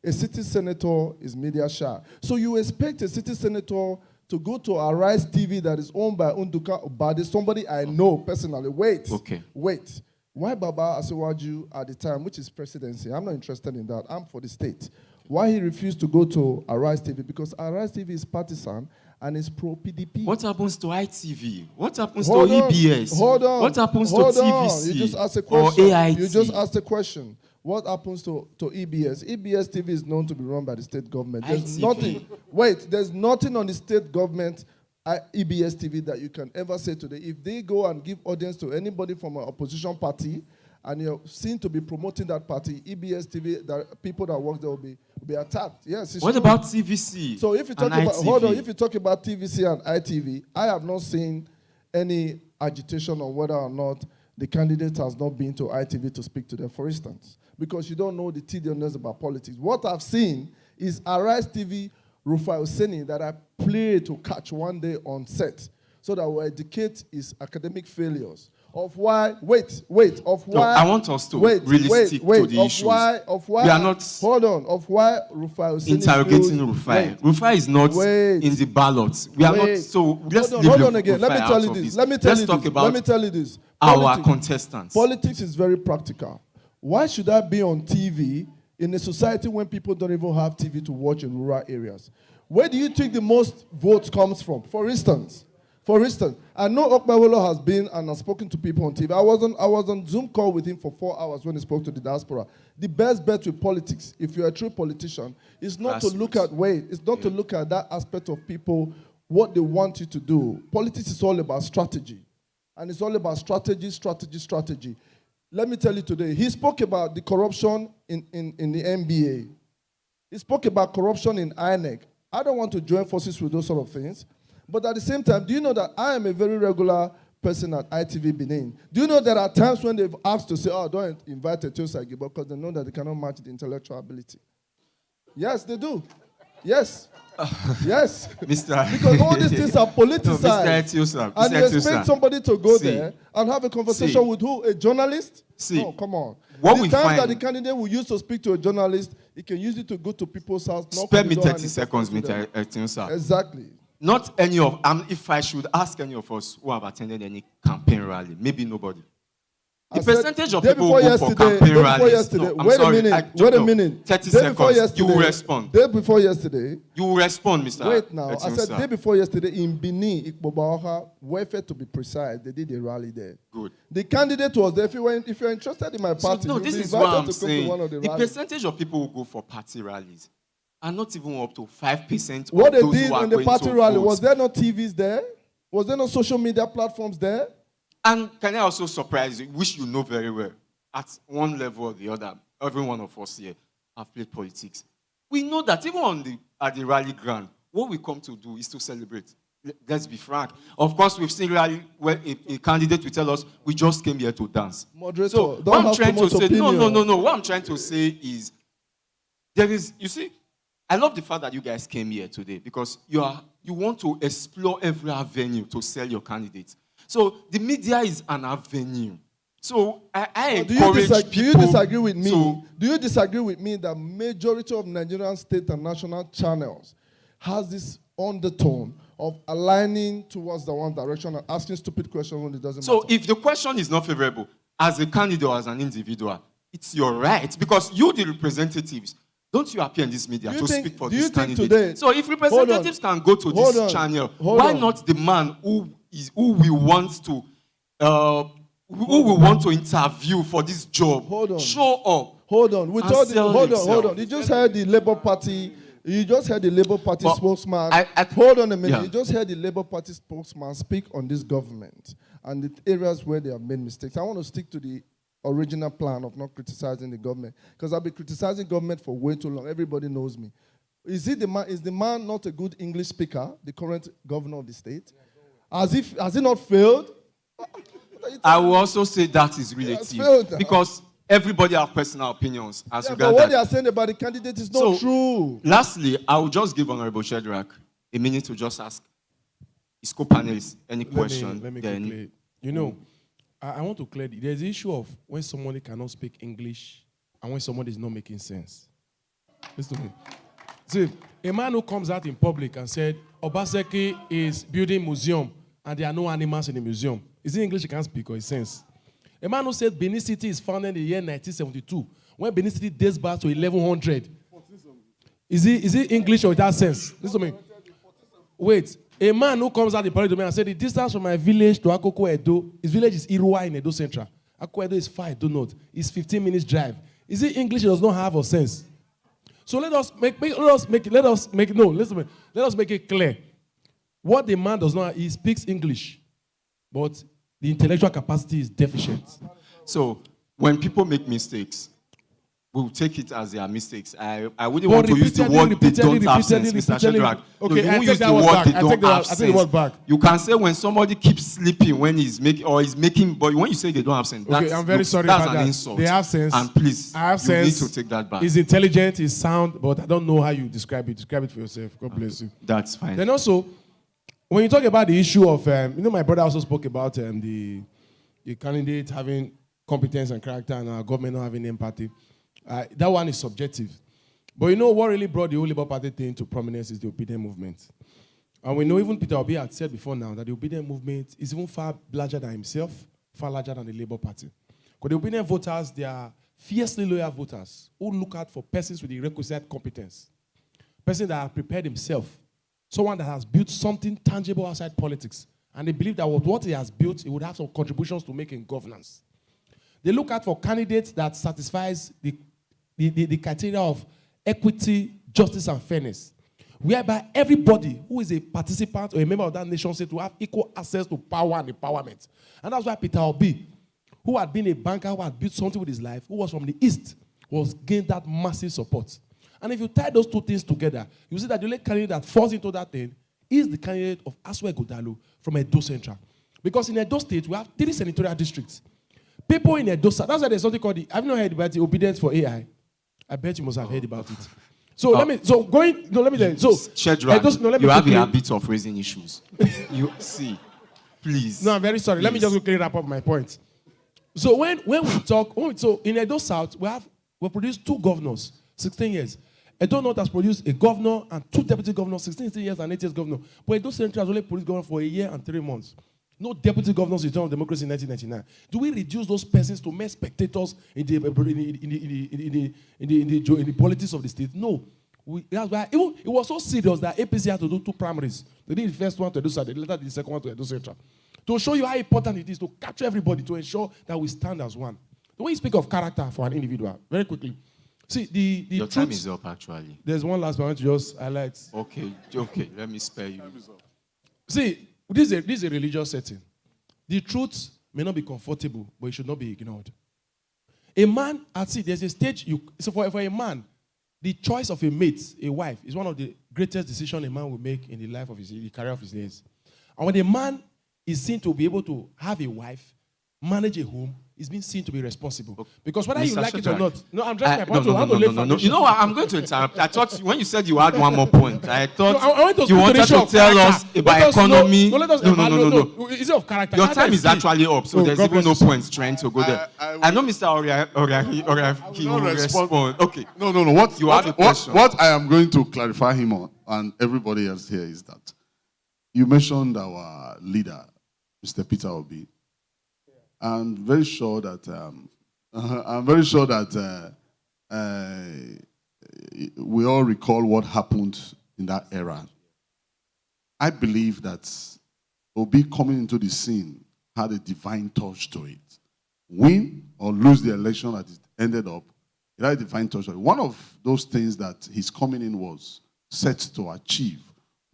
A city senator is media shy. So you expect a city senator to go to Arise TV that is owned by Unduka Obade, somebody I know personally. Wait. Why Baba Asewaju at the time, which is presidency, I'm not interested in that. I'm for the state. Why he refused to go to Arise TV? Because Arise TV is partisan and is pro-PDP. What happens to ITV? What happens to EBS? Hold on. What happens to TVC? You just asked a question. Or AIT? You just asked a question. What happens to EBS? EBS TV is known to be run by the state government. There's nothing. Wait, there's nothing on the state government EBS TV that you can ever say today. If they go and give audience to anybody from an opposition party and you're seen to be promoting that party, EBS TV, the people that work there will be attacked. Yes. What about TVC? So if you talk about if you talk about TVC and ITV, I have not seen any agitation on whether or not the candidate has not been to ITV to speak to them, for instance, because you don't know the tediousness about politics. What I've seen is Arise TV Rufai Oseni that I played to catch one day on set so that we educate his academic failures. Of why, of why. I want us to really stick to the issues. Of why. We are not. Hold on. Of why Rufai Oseni. Interrogating Rufai. Rufai is not in the ballots. We are not. So let's hold on again. Let me tell you this. Let's tell you this. Our contestants. Politics is very practical. Why should I be on TV in a society when people don't even have TV to watch in rural areas? Where do you think the most votes comes from? For instance, I know Okbawolo has been and has spoken to people on TV. I was on Zoom call with him for 4 hours when he spoke to the diaspora. The best bet with politics, if you're a true politician, is not to look at to look at that aspect of people, what they want you to do. Politics is all about strategy. And it's all about strategy. Let me tell you today, he spoke about the corruption in the NBA. He spoke about corruption in INEC. I don't want to join forces with those sort of things. But at the same time, do you know that I am a very regular person at ITV Benin? Do you know there are times when they've asked to say, don't invite a Teosagi because they know that they cannot match the intellectual ability? Yes, they do. Yes. Yes. Because all these things are politicized. No, and you expect somebody to go there and have a conversation with who? A journalist? No, come on. The time that the candidate will use to speak to a journalist, he can use it to go to people's house. Spare me 30 seconds, Mr. Etiensa. Exactly. Not any of, if I should ask any of us who have attended any campaign rally, maybe nobody. The percentage of people who go for campaign rallies. No, wait a minute. 30 seconds. You will respond. Day before yesterday. You will respond, Mr. Wait now. I said day before yesterday in Benin, Ikpobaoha, welfare to be precise, they did a rally there. Good. The candidate was there. If you're interested in my party, no, this is what I'm saying. The percentage of people who go for party rallies are not even up to 5%. What they did in the party rally, was there no TVs there? Was there no social media platforms there? And can I also surprise you, which you know very well, at one level or the other, every one of us here have played politics. We know that even at the rally ground, what we come to do is to celebrate. Let's be frank. Of course, we've seen rally where a candidate will tell us, we just came here to dance. Moderator, so what I'm trying to say, no. What I'm trying to say is, you see, I love the fact that you guys came here today because you want to explore every avenue to sell your candidates. So the media is an avenue. So I Do you, encourage do you people. disagree with me? to- Do you disagree with me that majority of Nigerian state and national channels has this undertone of aligning towards the one direction and asking stupid questions when it doesn't So matter? if the question is not favorable, as a candidate or as an individual, it's your right, because you, the representatives, don't you appear in this media Do you to think- speak for do you this think candidate? today- So if representatives can go to Hold this on. channel, Hold why on. not the man who we want to who we want to interview for this job? Hold on. Show up. Hold on. With and all the, sell hold himself. on. You just heard the Labour Party. You just heard the Labour Party But spokesman. hold on a minute. Yeah. You just heard the Labour Party spokesman speak on this government and the areas where they have made mistakes. I want to stick to the original plan of not criticizing the government, because I've been criticizing government for way too long. Everybody knows me. Is the man not a good English speaker, the current governor of the state? Has he not failed? I will also say that is failed relative, now. because everybody have personal opinions as Yeah, but regards what that. they are saying about the candidate is not true. Lastly, I will just give Honorable Shedrack a minute to just ask his co-panelists any question. Let me then quickly. You know, I want to clear. There's the issue of when somebody cannot speak English and when somebody is not making sense. Listen to me. See, a man who comes out in public and said Obaseki is building museum and there are no animals in the museum. Is it English he can't speak or his sense? A man who said Benin City is founded in the year 1972, when Benin City dates back to 1100. Is it English or without sense? Listen to me. Wait. A man who comes out in public domain and said the distance from my village to Akoko Edo, his village is Irua in Edo Central. Akoko Edo is far, Edo North. It's 15 minutes drive. Is it English he does not have or sense? So let us make it clear. What the man does not, he speaks English, but the intellectual capacity is deficient. So when people make mistakes, we'll take it as their mistakes. I wouldn't But want to use the word they don't have sense, Mr. Shedrack. Okay, you I won't take use that the word word back. they I don't take the- have I take the sense. word back. You can say when somebody keeps sleeping when he's making, or is making, but when you say they don't have sense, Okay, I'm very sorry that's about an that. insult. They have sense. And please, I have you sense. need to take that back. He's intelligent, he's sound, but I don't know how you describe it. Describe it for yourself. God bless you. That's fine. Then also, when you talk about the issue of, my brother also spoke about the candidate having competence and character and our government not having empathy. That one is subjective. But you know what really brought the whole Labour Party thing to prominence is the obedient movement. And we know even Peter Obi had said before now that the obedient movement is even far larger than himself, far larger than the Labour Party. Because the obedient voters, they are fiercely loyal voters who look out for persons with the requisite competence. Person that has prepared himself. Someone that has built something tangible outside politics. And they believe that with what he has built, he would have some contributions to make in governance. They look out for candidates that satisfies the criteria of equity, justice, and fairness, whereby everybody who is a participant or a member of that nation state will have equal access to power and empowerment. And that's why Peter Obi, who had been a banker, who had built something with his life, who was from the East, was gained that massive support. And if you tie those two things together, you see that the only candidate that falls into that thing is the candidate of Aswe Godalo from Edo Central. Because in Edo State, we have 3 senatorial districts. People in Edo, that's why there's something called have you not heard about the obedience for AI? I bet you must have heard about it. So let me tell you. So Shedrack, you have a habit of raising issues. You see, please. No, I'm very sorry. Let me just quickly wrap up my point. So when we talk, so in Edo South, we produced 2 governors, 16 years. Edo North has produced a governor and 2 deputy governors, 16 years and 8 years governor. But Edo Central has only produced governor for a year and 3 months. No deputy governors in terms of democracy in 1999. Do we reduce those persons to mere spectators in the politics of the state? No. That's why it was so serious that APC had to do 2 primaries. They did the first one to Edo South, they later did the second one to Edo Central. To show you how important it is to capture everybody, to ensure that we stand as one. The way you speak of character for an individual, very quickly. See, Your time is up, actually. There's one last one I want to just highlight. Okay, let me spare you. See, this is a religious setting. The truth may not be comfortable, but it should not be ignored. A man, there's a stage, so for a man, the choice of a mate, a wife, is one of the greatest decisions a man will make in the career of his years. And when a man is seen to be able to have a wife, manage a home is being seen to be responsible. Because whether you Mr. like it or Shadrach, not, no, I'm just no, no, no, no, no, no. You know what? I'm going to interrupt. I thought when you said you had one more point, I thought I want to you speak wanted the issue to of tell character. us about economy. No, let us No, no, no, no, no. Is it of character? Your Character time is key. actually up, so Oh, there's God even no bless you. point trying to go there. I I know Mr. Oriahi will respond. Okay. No. What, You have a question. what I am going to clarify him on, and everybody else here, is that you mentioned our leader, Mr. Peter Obi. I'm very sure that we all recall what happened in that era. I believe that Obi coming into the scene had a divine touch to it. Win or lose the election that it ended up, it had a divine touch to it. One of those things that his coming in was set to achieve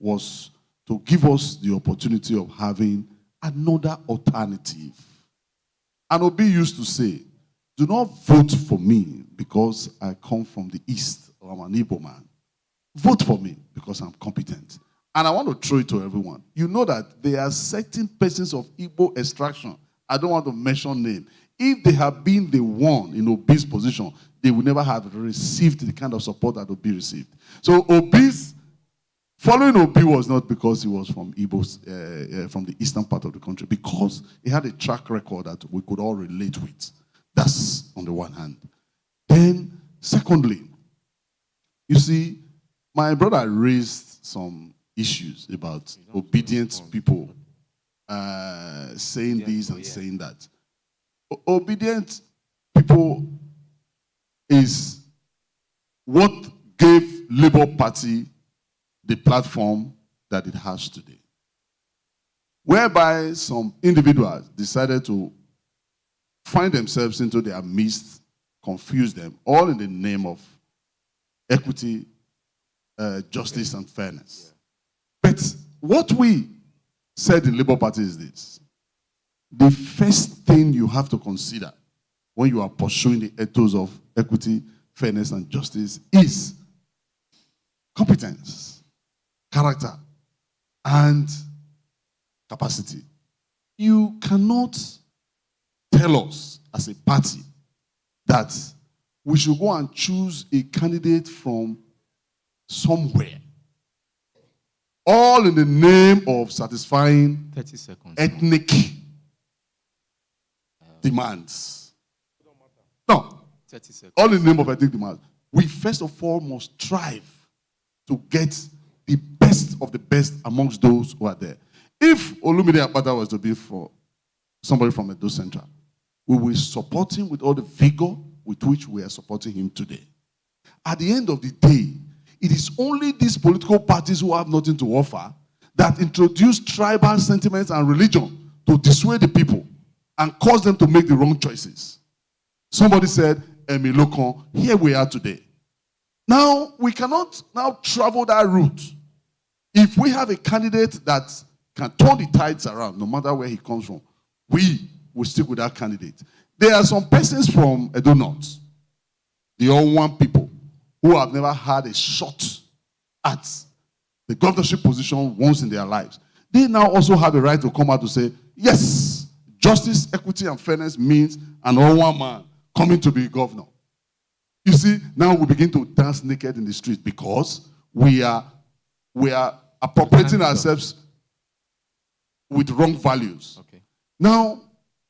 was to give us the opportunity of having another alternative. And Obi used to say, do not vote for me because I come from the East or I'm an Igbo man. Vote for me because I'm competent. And I want to throw it to everyone. You know that there are certain persons of Igbo extraction, I don't want to mention name. If they have been the one in Obi's position, they would never have received the kind of support that Obi received. So following Obi was not because he was from Igbo, from the eastern part of the country, because he had a track record that we could all relate with. That's on the one hand. Then, secondly, you see, my brother raised some issues about obedient people saying this and saying that. Obedient people is what gave Labour Party the platform that it has today. Whereby some individuals decided to find themselves into their midst, confuse them, all in the name of equity, justice, and fairness. But what we said in Labour Party is this. The first thing you have to consider when you are pursuing the ethos of equity, fairness, and justice is competence, character, and capacity. You cannot tell us as a party that we should go and choose a candidate from somewhere, all in the name of satisfying 30 seconds. ethnic demands. No, 30 seconds. all in the name of ethnic demands. We first of all must strive to get the best of the best amongst those who are there. If Olumide Akpata was to be for somebody from Edo Central, we will support him with all the vigor with which we are supporting him today. At the end of the day, it is only these political parties who have nothing to offer that introduce tribal sentiments and religion to dissuade the people and cause them to make the wrong choices. Somebody said, Emi Lokon, here we are today. Now, we cannot now travel that route. If we have a candidate that can turn the tides around, no matter where he comes from, we will stick with that candidate. There are some persons from Edo North, the Owan people, who have never had a shot at the governorship position once in their lives. They now also have a right to come out to say, yes, justice, equity, and fairness means an Owan man coming to be governor. You see, now we begin to dance naked in the street because we are appropriating ourselves with wrong values. Okay. Now,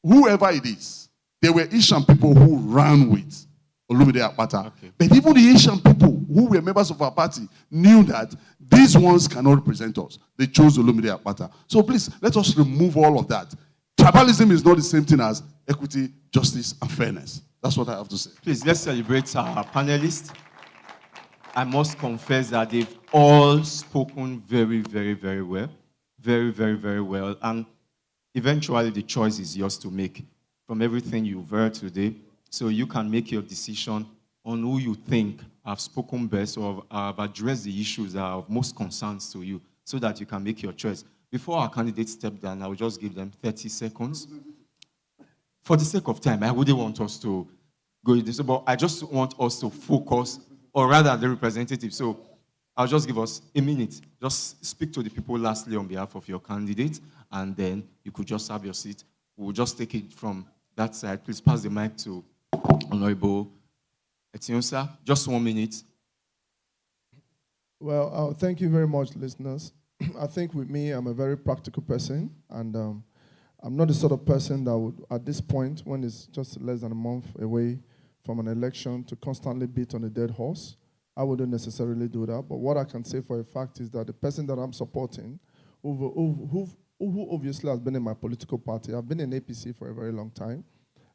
whoever it is, there were Ishan people who ran with Olumide Akpata. Okay. But even the Ishan people who were members of our party knew that these ones cannot represent us. They chose Olumide Akpata. So please, let us remove all of that. Tribalism is not the same thing as equity, justice, and fairness. That's what I have to say. Please, let's celebrate our panelists. I must confess that they've all spoken very, very, very well. Very, very, very well. And eventually the choice is yours to make from everything you've heard today. So you can make your decision on who you think have spoken best or have addressed the issues that are of most concerns to you so that you can make your choice. Before our candidates step down, I will just give them 30 seconds. For the sake of time, I wouldn't want us to go into this, but I just want us to focus, or rather the representative. So I'll just give us a minute. Just speak to the people lastly on behalf of your candidate, and then you could just have your seat. we'll just take it from that side. Please pass the mic to Honorable Etionsa. Just 1 minute. Well, thank you very much, listeners. I think with me, I'm a very practical person, and I'm not the sort of person that would, at this point, when it's just less than a month away from an election, to constantly beat on a dead horse. I wouldn't necessarily do that. But what I can say for a fact is that the person that I'm supporting, who obviously has been in my political party, I've been in APC for a very long time.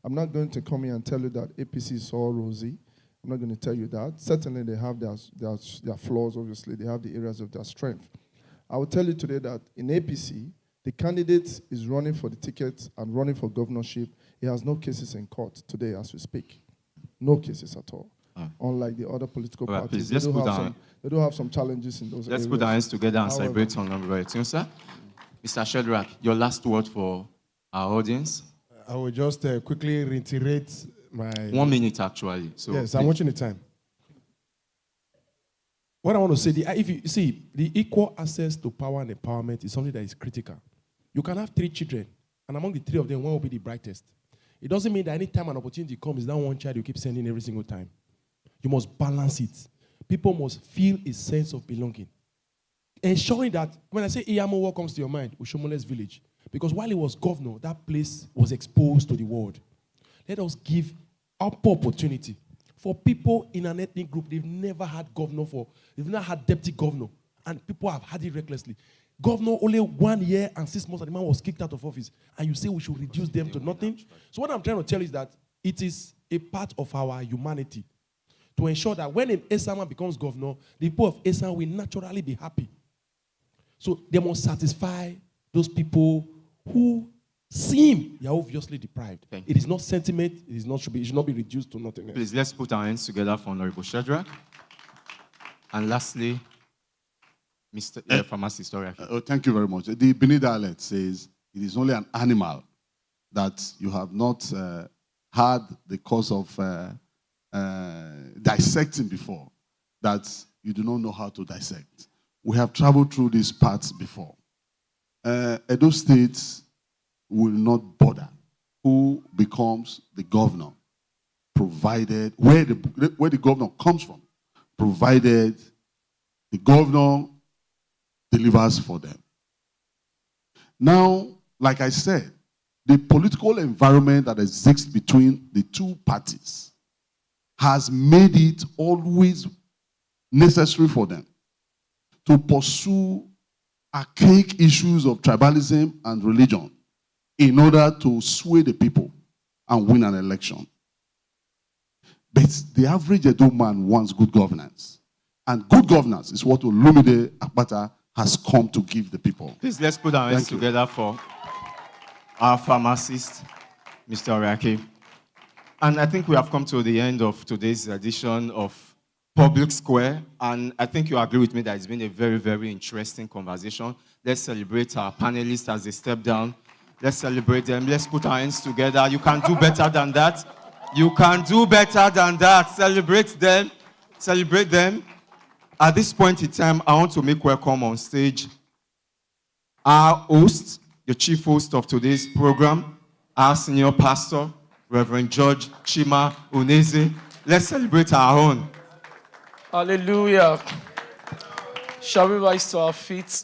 I'm not going to come here and tell you that APC is all rosy. I'm not going to tell you that. Certainly they have their flaws, obviously. They have the areas of their strength. I will tell you today that in APC, the candidate is running for the ticket and running for governorship. He has no cases in court today as we speak. No cases at all. Unlike the other political parties, they do have some challenges in those areas. Let's put our hands together and celebrate on Honorable Etionsa. Mr. Sheldrak, your last word for our audience. I will just quickly reiterate my... 1 minute, actually. So yes, I'm watching the time. What I want to say, if you see, the equal access to power and empowerment is something that is critical. You can have 3 children, and among the 3 of them, one will be the brightest. It doesn't mean that any time an opportunity comes, that one child you keep sending every single time. You must balance it. People must feel a sense of belonging. Ensuring that, when I say Iyamo, what comes to your mind? Oshomole's village. Because while he was governor, that place was exposed to the world. Let us give ample opportunity for people in an ethnic group. They've never had they've never had deputy governor, and people have had it recklessly. Governor, only 1 year and 6 months, and the man was kicked out of office. And you say we should reduce them to nothing? So what I'm trying to tell you is that it is a part of our humanity to ensure that when an Esama becomes governor, the people of Esama will naturally be happy. So they must satisfy those people who seem they are obviously deprived. It is not sentiment. It should not be reduced to nothing else. Please, let's put our hands together for Honorable Sheldrak. And lastly, Mr. Pharmacist. Thank you very much. The Benin dialect says it is only an animal that you have not had the course of dissecting before, that you do not know how to dissect. We have traveled through these parts before. Edo State will not bother who becomes the governor, provided where the governor comes from, provided the governor delivers for them. Now, like I said, the political environment that exists between the 2 parties has made it always necessary for them to pursue archaic issues of tribalism and religion in order to sway the people and win an election. But the average Edo man wants good governance. And good governance is what Olumide Akpata has come to give the people. Please, let's put our hands together for our pharmacist, Mr. Oriake. And I think we have come to the end of today's edition of Public Square, and I think you agree with me that it's been a very, very interesting conversation. Let's celebrate our panelists as they step down. Let's celebrate them. Let's put our hands together. You can do better than that. You can do better than that. Celebrate them. Celebrate them. At this point in time, I want to make welcome on stage our host, the chief host of today's program, our senior pastor, Reverend George Chima Uneze. Let's celebrate our own. Hallelujah. Shall we rise to our feet?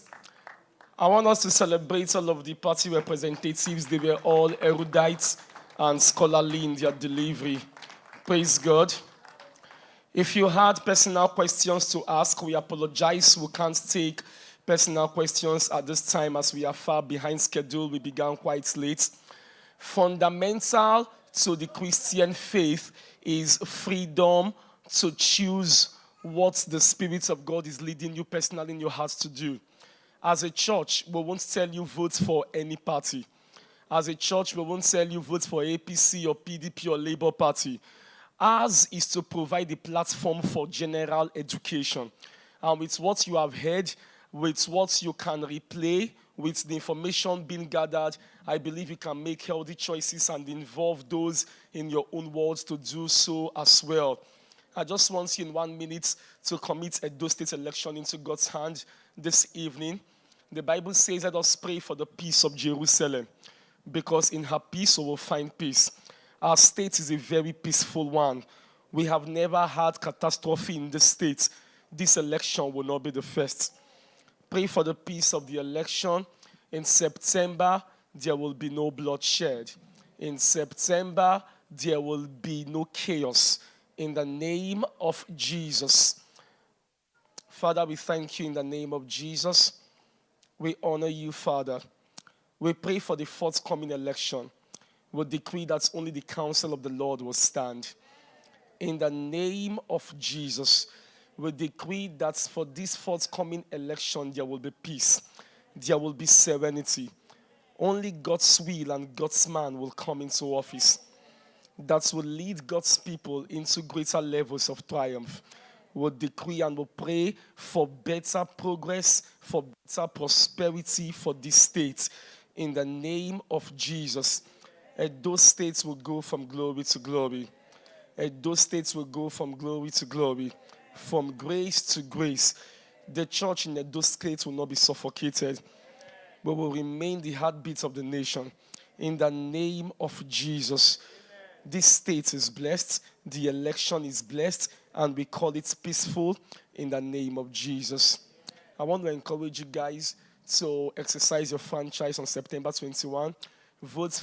I want us to celebrate all of the party representatives. They were all erudite and scholarly in their delivery. Praise God. If you had personal questions to ask, we apologize. We can't take personal questions at this time as we are far behind schedule. We began quite late. Fundamental to the Christian faith is freedom to choose what the Spirit of God is leading you personally in your heart to do. As a church, we won't tell you vote for any party. As a church, we won't tell you vote for APC or PDP or Labour Party. Ours is to provide a platform for general education. And with what you have heard, with what you can replay, with the information being gathered, I believe you can make healthy choices and involve those in your own words to do so as well. I just want you in 1 minute to commit Edo State election into God's hand this evening. The Bible says, let us pray for the peace of Jerusalem. because in her peace we will find peace. Our state is a very peaceful one. We have never had catastrophe in the state. This election will not be the first. Pray for the peace of the election. In September, there will be no bloodshed. In September, there will be no chaos. In the name of Jesus. Father, we thank you in the name of Jesus. We honor you, Father. We pray for the forthcoming election. We decree that only the counsel of the Lord will stand. In the name of Jesus, we decree that for this forthcoming election, there will be peace. There will be serenity. Only God's will and God's man will come into office. That will lead God's people into greater levels of triumph. We'll decree and we'll pray for better progress, for better prosperity for this state. In the name of Jesus. And those states will go from glory to glory. And those states will go from glory to glory, from grace to grace. The church in those states will not be suffocated, but will remain the heartbeat of the nation. In the name of Jesus. This state is blessed, the election is blessed, and we call it peaceful in the name of Jesus. I want to encourage you guys to exercise your franchise on September 21. Vote